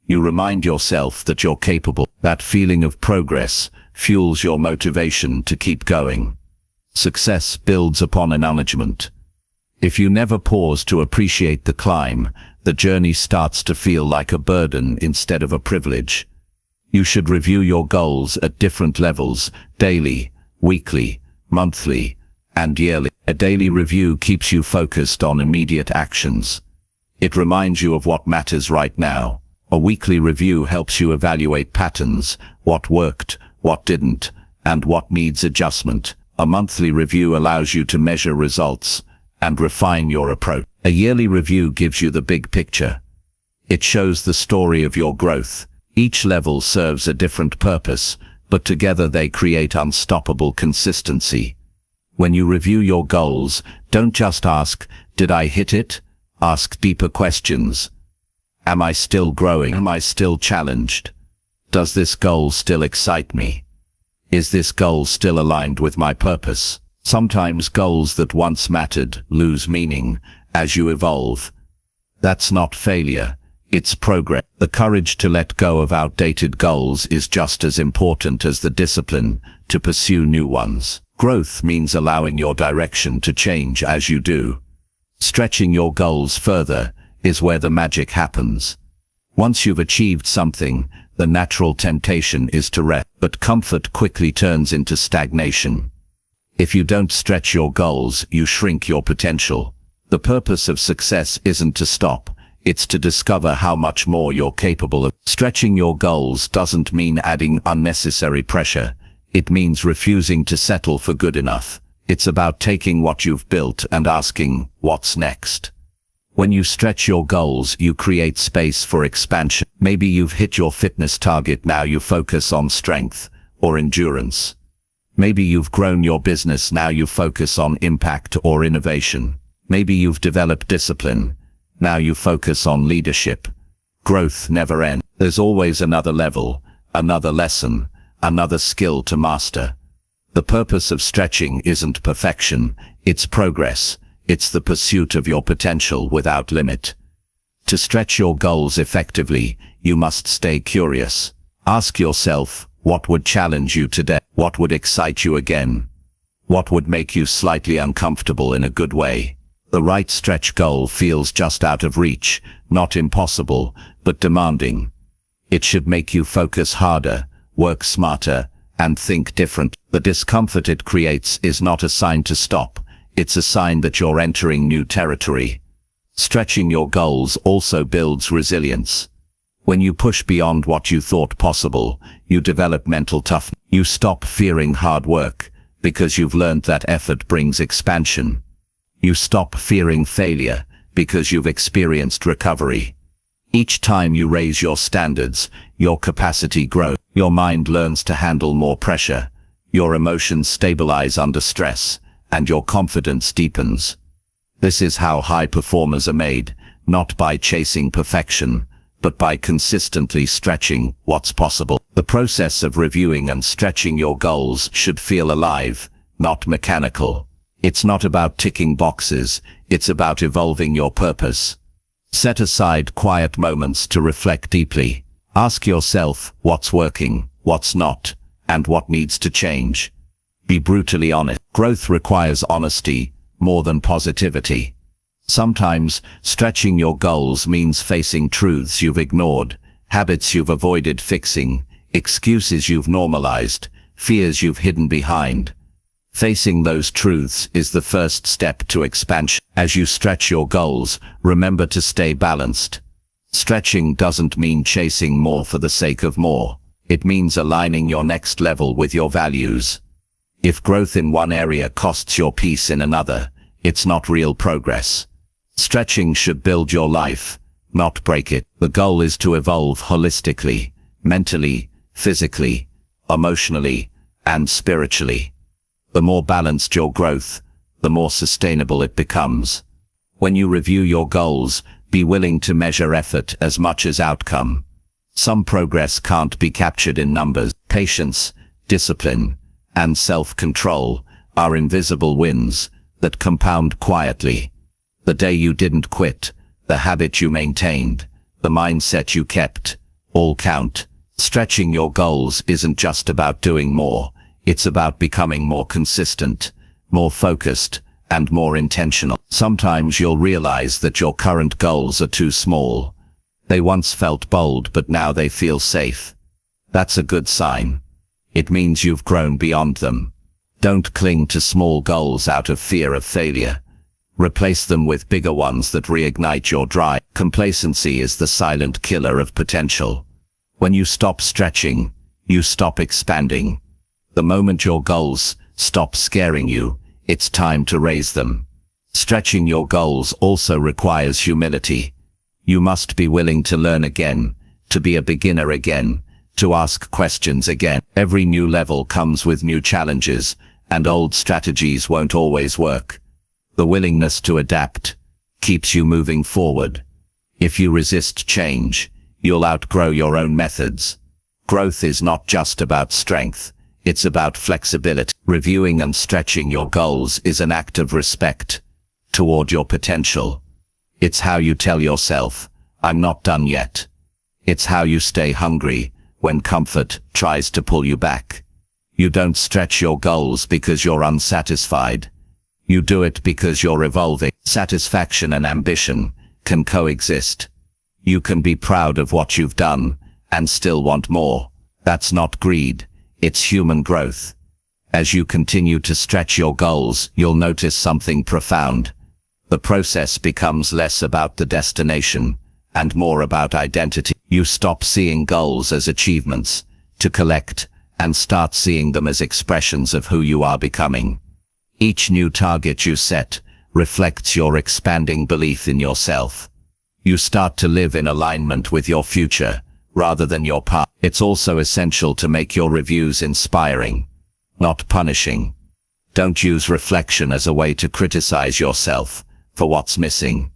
You remind yourself that you're capable. That feeling of progress fuels your motivation to keep going. Success builds upon acknowledgement. If you never pause to appreciate the climb, the journey starts to feel like a burden instead of a privilege. You should review your goals at different levels: daily, weekly, monthly, and yearly. A daily review keeps you focused on immediate actions. It reminds you of what matters right now. A weekly review helps you evaluate patterns, what worked, what didn't, and what needs adjustment. A monthly review allows you to measure results and refine your approach. A yearly review gives you the big picture. It shows the story of your growth. Each level serves a different purpose, but together they create unstoppable consistency. When you review your goals, don't just ask, "Did I hit it?" Ask deeper questions. Am I still growing? Am I still challenged? Does this goal still excite me? Is this goal still aligned with my purpose? Sometimes goals that once mattered lose meaning as you evolve. That's not failure, it's progress. The courage to let go of outdated goals is just as important as the discipline to pursue new ones. Growth means allowing your direction to change as you do. Stretching your goals further is where the magic happens. Once you've achieved something, the natural temptation is to rest, but comfort quickly turns into stagnation. If you don't stretch your goals, you shrink your potential. The purpose of success isn't to stop, it's to discover how much more you're capable of. Stretching your goals doesn't mean adding unnecessary pressure. It means refusing to settle for good enough. It's about taking what you've built and asking, what's next? When you stretch your goals, you create space for expansion. Maybe you've hit your fitness target, now you focus on strength or endurance. Maybe you've grown your business, now you focus on impact or innovation. Maybe you've developed discipline, now you focus on leadership. Growth never ends. There's always another level, another lesson, another skill to master. The purpose of stretching isn't perfection, it's progress. It's the pursuit of your potential without limit. To stretch your goals effectively, you must stay curious. Ask yourself, what would challenge you today? What would excite you again? What would make you slightly uncomfortable in a good way? The right stretch goal feels just out of reach, not impossible, but demanding. It should make you focus harder, work smarter, and think different. The discomfort it creates is not a sign to stop. It's a sign that you're entering new territory. Stretching your goals also builds resilience. When you push beyond what you thought possible, you develop mental toughness. You stop fearing hard work, because you've learned that effort brings expansion. You stop fearing failure, because you've experienced recovery. Each time you raise your standards, your capacity grows. Your mind learns to handle more pressure. Your emotions stabilize under stress, and your confidence deepens. This is how high performers are made, not by chasing perfection, but by consistently stretching what's possible. The process of reviewing and stretching your goals should feel alive, not mechanical. It's not about ticking boxes, it's about evolving your purpose. Set aside quiet moments to reflect deeply. Ask yourself what's working, what's not, and what needs to change. Be brutally honest. Growth requires honesty more than positivity. Sometimes, stretching your goals means facing truths you've ignored, habits you've avoided fixing, excuses you've normalized, fears you've hidden behind. Facing those truths is the first step to expansion. As you stretch your goals, remember to stay balanced. Stretching doesn't mean chasing more for the sake of more. It means aligning your next level with your values. If growth in one area costs your peace in another, it's not real progress. Stretching should build your life, not break it. The goal is to evolve holistically, mentally, physically, emotionally, and spiritually. The more balanced your growth, the more sustainable it becomes. When you review your goals, be willing to measure effort as much as outcome. Some progress can't be captured in numbers. Patience, discipline, and self-control are invisible wins that compound quietly. The day you didn't quit, the habit you maintained, the mindset you kept, all count. Stretching your goals isn't just about doing more, it's about becoming more consistent, more focused, and more intentional. Sometimes you'll realize that your current goals are too small. They once felt bold, but now they feel safe. That's a good sign. It means you've grown beyond them. Don't cling to small goals out of fear of failure. Replace them with bigger ones that reignite your drive. Complacency is the silent killer of potential. When you stop stretching, you stop expanding. The moment your goals stop scaring you, it's time to raise them. Stretching your goals also requires humility. You must be willing to learn again, to be a beginner again, to ask questions again. Every new level comes with new challenges, and old strategies won't always work. The willingness to adapt keeps you moving forward. If you resist change, you'll outgrow your own methods. Growth is not just about strength, it's about flexibility. Reviewing and stretching your goals is an act of respect toward your potential. It's how you tell yourself, I'm not done yet. It's how you stay hungry when comfort tries to pull you back. You don't stretch your goals because you're unsatisfied. You do it because you're evolving. Satisfaction and ambition can coexist. You can be proud of what you've done and still want more. That's not greed, it's human growth. As you continue to stretch your goals, you'll notice something profound. The process becomes less about the destination and more about identity. You stop seeing goals as achievements to collect and start seeing them as expressions of who you are becoming. Each new target you set reflects your expanding belief in yourself. You start to live in alignment with your future, rather than your past. It's also essential to make your reviews inspiring, not punishing. Don't use reflection as a way to criticize yourself for what's missing.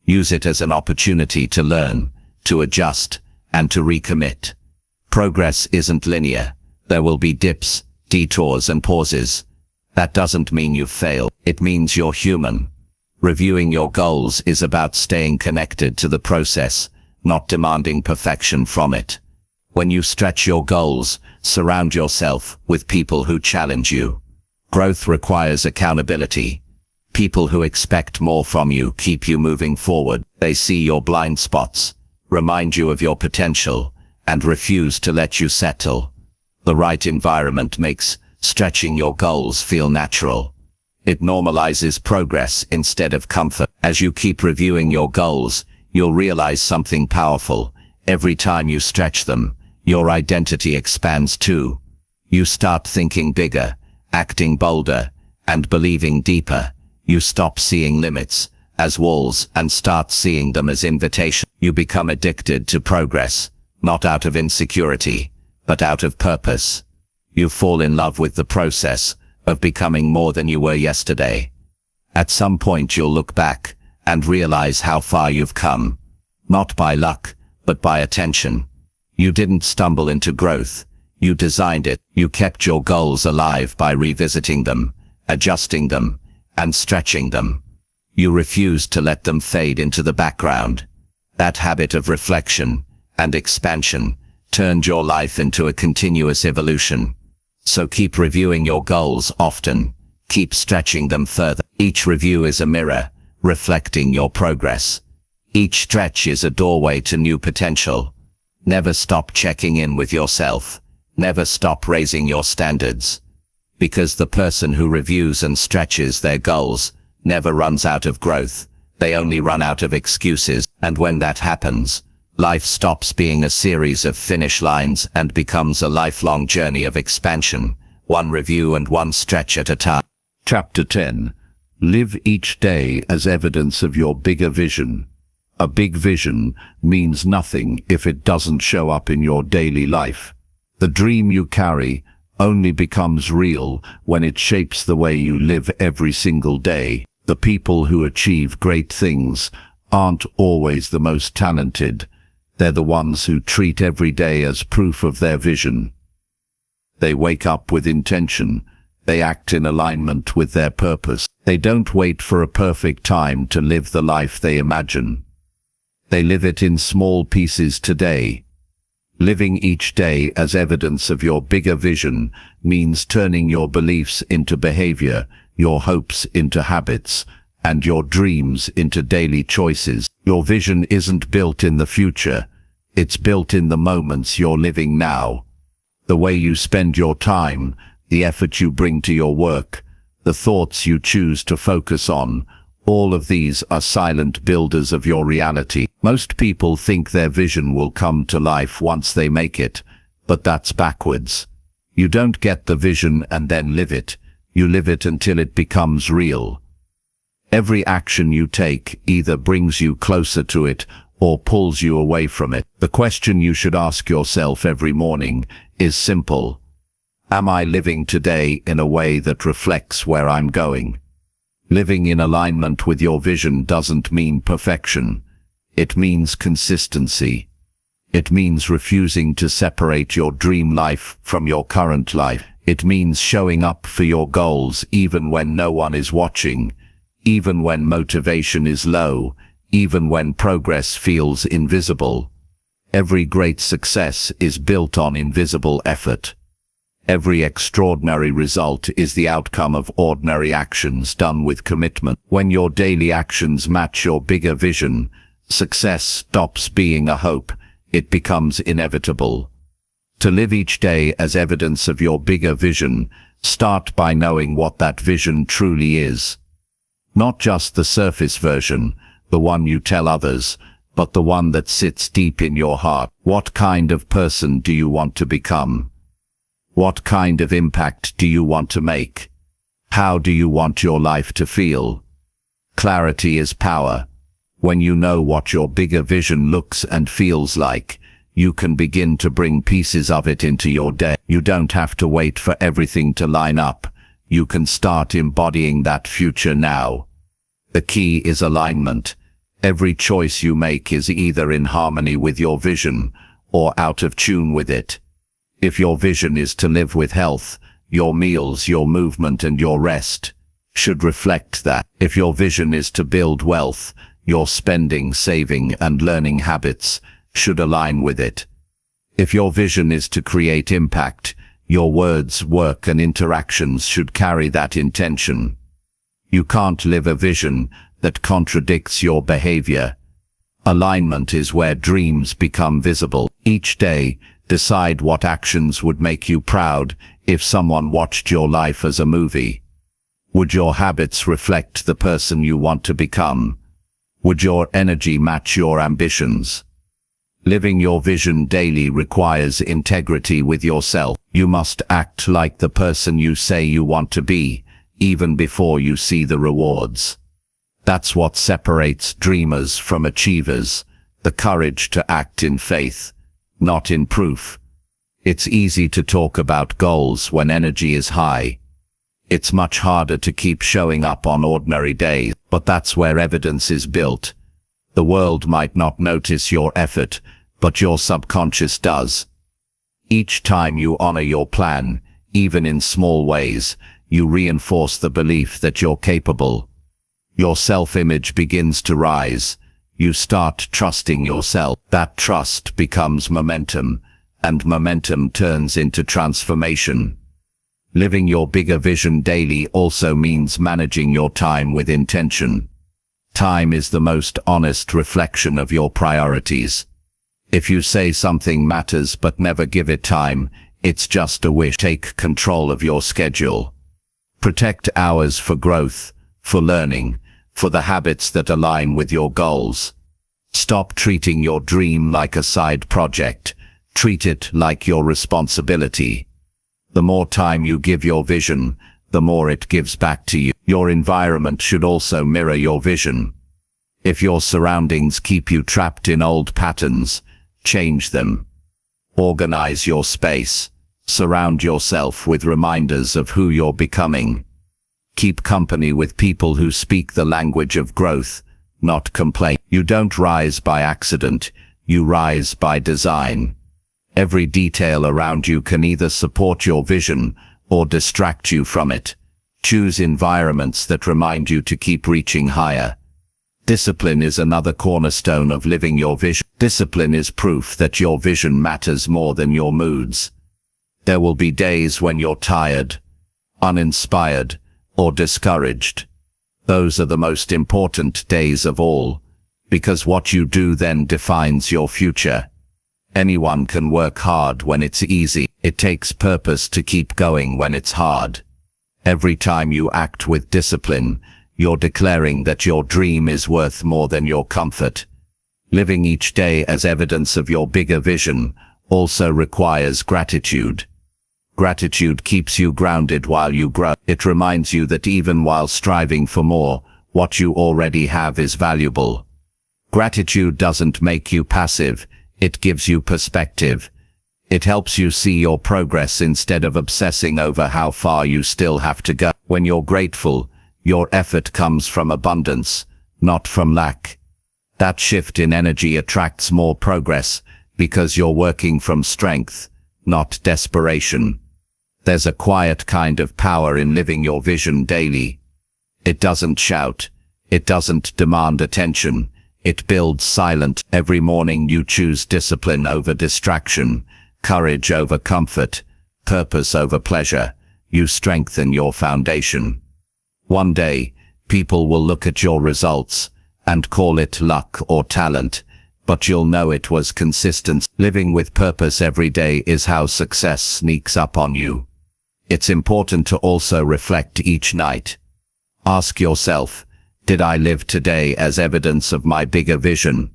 Use it as an opportunity to learn, to adjust, and to recommit. Progress isn't linear. There will be dips, detours, and pauses. That doesn't mean you've failed. It means you're human. Reviewing your goals is about staying connected to the process, not demanding perfection from it. When you stretch your goals, surround yourself with people who challenge you. Growth requires accountability. People who expect more from you keep you moving forward. They see your blind spots, remind you of your potential, and refuse to let you settle. The right environment makes stretching your goals feel natural. It normalizes progress instead of comfort. As you keep reviewing your goals, you'll realize something powerful. Every time you stretch them, your identity expands too. You start thinking bigger, acting bolder, and believing deeper. You stop seeing limits as walls and start seeing them as invitation. You become addicted to progress, not out of insecurity, but out of purpose. You fall in love with the process of becoming more than you were yesterday. At some point you'll look back and realize how far you've come, not by luck, but by attention. You didn't stumble into growth. You designed it. You kept your goals alive by revisiting them, adjusting them, and stretching them. You refused to let them fade into the background. That habit of reflection and expansion turned your life into a continuous evolution. So keep reviewing your goals often. Keep stretching them further. Each review is a mirror, reflecting your progress. Each stretch is a doorway to new potential. Never stop checking in with yourself. Never stop raising your standards. Because the person who reviews and stretches their goals never runs out of growth. They only run out of excuses. And when that happens, life stops being a series of finish lines and becomes a lifelong journey of expansion, one review and one stretch at a time. Chapter 10. Live each day as evidence of your bigger vision. A big vision means nothing if it doesn't show up in your daily life. The dream you carry only becomes real when it shapes the way you live every single day. The people who achieve great things aren't always the most talented. They're the ones who treat every day as proof of their vision. They wake up with intention. They act in alignment with their purpose. They don't wait for a perfect time to live the life they imagine. They live it in small pieces today. Living each day as evidence of your bigger vision means turning your beliefs into behavior, your hopes into habits, and your dreams into daily choices. Your vision isn't built in the future. It's built in the moments you're living now. The way you spend your time, the effort you bring to your work, the thoughts you choose to focus on, all of these are silent builders of your reality. Most people think their vision will come to life once they make it, but that's backwards. You don't get the vision and then live it. You live it until it becomes real. Every action you take either brings you closer to it or pulls you away from it. The question you should ask yourself every morning is simple. Am I living today in a way that reflects where I'm going? Living in alignment with your vision doesn't mean perfection. It means consistency. It means refusing to separate your dream life from your current life. It means showing up for your goals even when no one is watching, even when motivation is low, even when progress feels invisible. Every great success is built on invisible effort. Every extraordinary result is the outcome of ordinary actions done with commitment. When your daily actions match your bigger vision, success stops being a hope. It becomes inevitable. To live each day as evidence of your bigger vision, start by knowing what that vision truly is. Not just the surface version, the one you tell others, but the one that sits deep in your heart. What kind of person do you want to become? What kind of impact do you want to make? How do you want your life to feel? Clarity is power. When you know what your bigger vision looks and feels like, you can begin to bring pieces of it into your day. You don't have to wait for everything to line up. You can start embodying that future now. The key is alignment. Every choice you make is either in harmony with your vision or out of tune with it. If your vision is to live with health, your meals, your movement, and your rest should reflect that. If your vision is to build wealth, your spending, saving, and learning habits should align with it. If your vision is to create impact, your words, work, and interactions should carry that intention. You can't live a vision that contradicts your behavior. Alignment is where dreams become visible. Each day, decide what actions would make you proud if someone watched your life as a movie. Would your habits reflect the person you want to become? Would your energy match your ambitions? Living your vision daily requires integrity with yourself. You must act like the person you say you want to be, even before you see the rewards. That's what separates dreamers from achievers, the courage to act in faith, not in proof. It's easy to talk about goals when energy is high. It's much harder to keep showing up on ordinary days, but that's where evidence is built. The world might not notice your effort, but your subconscious does. Each time you honor your plan, even in small ways, you reinforce the belief that you're capable. Your self-image begins to rise. You start trusting yourself. That trust becomes momentum, and momentum turns into transformation. Living your bigger vision daily also means managing your time with intention. Time is the most honest reflection of your priorities. If you say something matters but never give it time, it's just a wish. Take control of your schedule. Protect hours for growth, for learning, for the habits that align with your goals. Stop treating your dream like a side project. Treat it like your responsibility. The more time you give your vision, the more it gives back to you. Your environment should also mirror your vision. If your surroundings keep you trapped in old patterns, change them. Organize your space. Surround yourself with reminders of who you're becoming. Keep company with people who speak the language of growth, not complaint. You don't rise by accident, you rise by design. Every detail around you can either support your vision or distract you from it. Choose environments that remind you to keep reaching higher. Discipline is another cornerstone of living your vision. Discipline is proof that your vision matters more than your moods. There will be days when you're tired, uninspired, or discouraged. Those are the most important days of all, because what you do then defines your future. Anyone can work hard when it's easy. It takes purpose to keep going when it's hard. Every time you act with discipline, you're declaring that your dream is worth more than your comfort. Living each day as evidence of your bigger vision also requires gratitude. Gratitude keeps you grounded while you grow. It reminds you that even while striving for more, what you already have is valuable. Gratitude doesn't make you passive, it gives you perspective. It helps you see your progress instead of obsessing over how far you still have to go. When you're grateful, your effort comes from abundance, not from lack. That shift in energy attracts more progress because you're working from strength, not desperation. There's a quiet kind of power in living your vision daily. It doesn't shout. It doesn't demand attention. It builds silent. Every morning you choose discipline over distraction, courage over comfort, purpose over pleasure. You strengthen your foundation. One day, people will look at your results and call it luck or talent, but you'll know it was consistency. Living with purpose every day is how success sneaks up on you. It's important to also reflect each night. Ask yourself, did I live today as evidence of my bigger vision?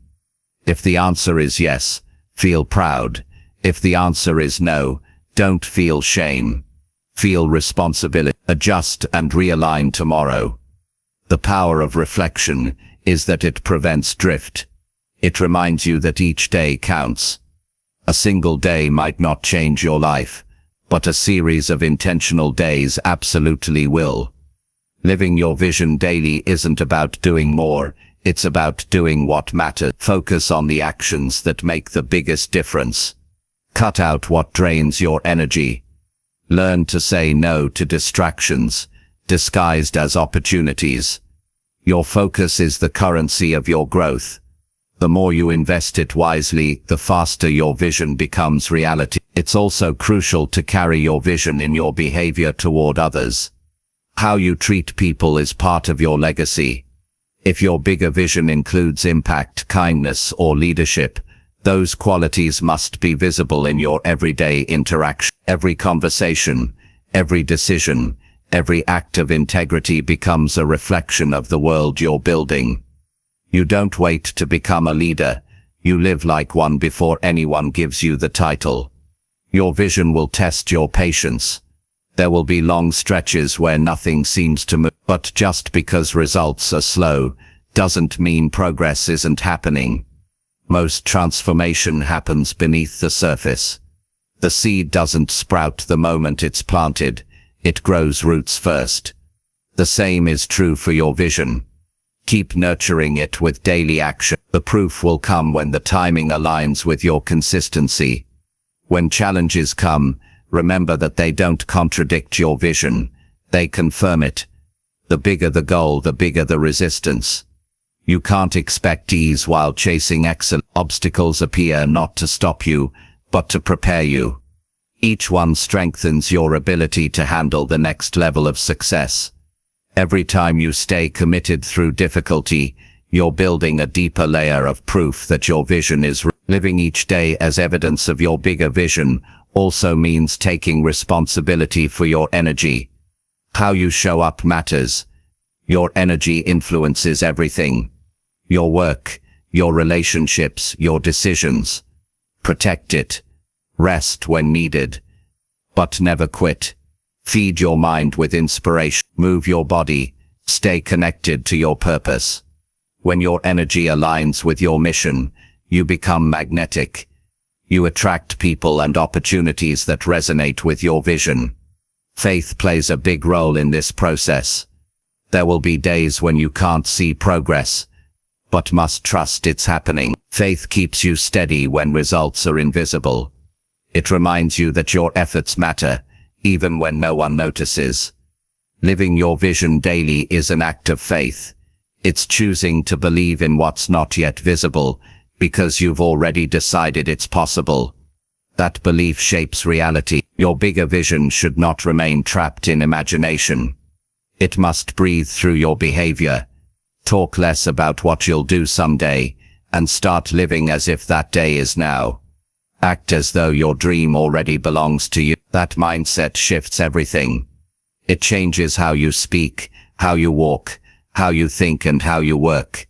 If the answer is yes, feel proud. If the answer is no, don't feel shame. Feel responsibility. Adjust and realign tomorrow. The power of reflection is that it prevents drift. It reminds you that each day counts. A single day might not change your life, but a series of intentional days absolutely will. Living your vision daily isn't about doing more, it's about doing what matters. Focus on the actions that make the biggest difference. Cut out what drains your energy. Learn to say no to distractions, disguised as opportunities. Your focus is the currency of your growth. The more you invest it wisely, the faster your vision becomes reality. It's also crucial to carry your vision in your behavior toward others. How you treat people is part of your legacy. If your bigger vision includes impact, kindness, or leadership, those qualities must be visible in your everyday interaction. Every conversation, every decision, every act of integrity becomes a reflection of the world you're building. You don't wait to become a leader, You live like one before anyone gives you the title. Your vision will test your patience. There will be long stretches where nothing seems to move, but just because results are slow, doesn't mean progress isn't happening. Most transformation happens beneath the surface. The seed doesn't sprout the moment it's planted, it grows roots first. The same is true for your vision. Keep nurturing it with daily action. The proof will come when the timing aligns with your consistency. When challenges come, remember that they don't contradict your vision, they confirm it. The bigger the goal, the bigger the resistance. You can't expect ease while chasing excellence. Obstacles appear not to stop you, but to prepare you. Each one strengthens your ability to handle the next level of success. Every time you stay committed through difficulty, you're building a deeper layer of proof that your vision is real. Living each day as evidence of your bigger vision also means taking responsibility for your energy. How you show up matters. Your energy influences everything. Your work, your relationships, your decisions. Protect it. Rest when needed. But never quit. Feed your mind with inspiration. Move your body. Stay connected to your purpose. When your energy aligns with your mission, you become magnetic. You attract people and opportunities that resonate with your vision. Faith plays a big role in this process. There will be days when you can't see progress, but must trust it's happening. Faith keeps you steady when results are invisible. It reminds you that your efforts matter, even when no one notices. Living your vision daily is an act of faith. It's choosing to believe in what's not yet visible, because you've already decided it's possible. That belief shapes reality. Your bigger vision should not remain trapped in imagination. It must breathe through your behavior. Talk less about what you'll do someday, and start living as if that day is now. Act as though your dream already belongs to you. That mindset shifts everything. It changes how you speak, how you walk, how you think, and how you work.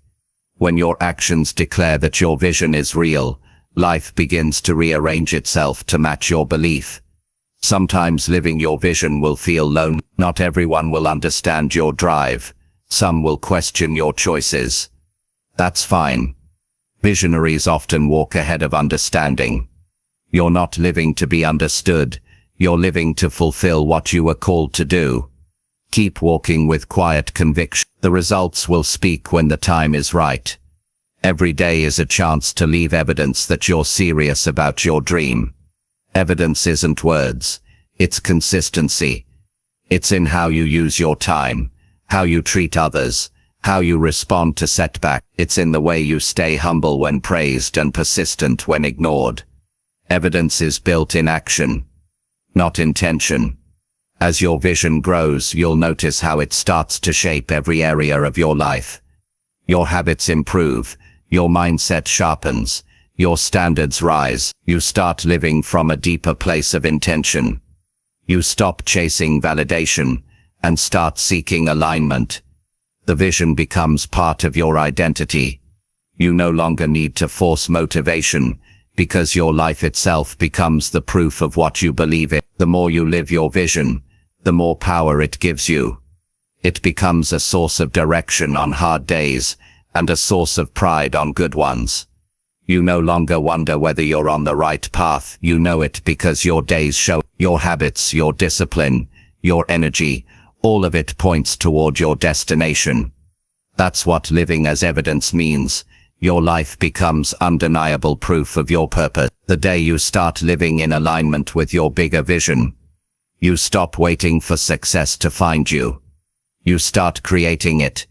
When your actions declare that your vision is real, life begins to rearrange itself to match your belief. Sometimes living your vision will feel lonely. Not everyone will understand your drive. Some will question your choices. That's fine. Visionaries often walk ahead of understanding. You're not living to be understood. You're living to fulfill what you were called to do. Keep walking with quiet conviction. The results will speak when the time is right. Every day is a chance to leave evidence that you're serious about your dream. Evidence isn't words, it's consistency. It's in how you use your time, how you treat others, how you respond to setbacks. It's in the way you stay humble when praised and persistent when ignored. Evidence is built in action, not intention. As your vision grows, you'll notice how it starts to shape every area of your life. Your habits improve, your mindset sharpens, your standards rise. You start living from a deeper place of intention. You stop chasing validation and start seeking alignment. The vision becomes part of your identity. You no longer need to force motivation, because your life itself becomes the proof of what you believe in. The more you live your vision, the more power it gives you. It becomes a source of direction on hard days and a source of pride on good ones. You no longer wonder whether you're on the right path. You know it because your days show. Your habits, your discipline, your energy, all of it points toward your destination. That's what living as evidence means. Your life becomes undeniable proof of your purpose. The day you start living in alignment with your bigger vision, you stop waiting for success to find you. You start creating it.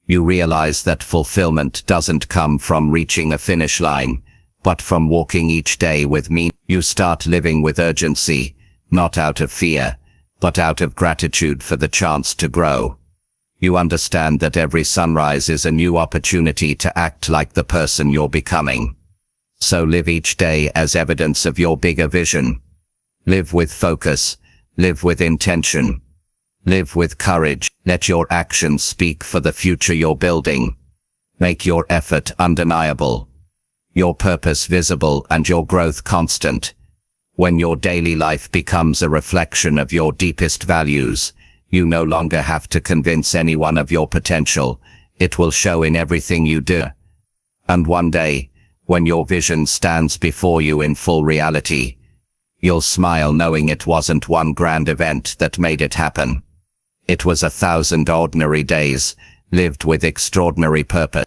You realize that fulfillment doesn't come from reaching a finish line, but from walking each day with meaning. You start living with urgency, not out of fear, but out of gratitude for the chance to grow. You understand that every sunrise is a new opportunity to act like the person you're becoming. So live each day as evidence of your bigger vision. Live with focus. Live with intention. Live with courage. Let your actions speak for the future you're building. Make your effort undeniable. your purpose visible and your growth constant. When your daily life becomes a reflection of your deepest values, you no longer have to convince anyone of your potential. It will show in everything you do. And one day, when your vision stands before you in full reality, you'll smile knowing it wasn't one grand event that made it happen. It was 1,000 ordinary days, lived with extraordinary purpose.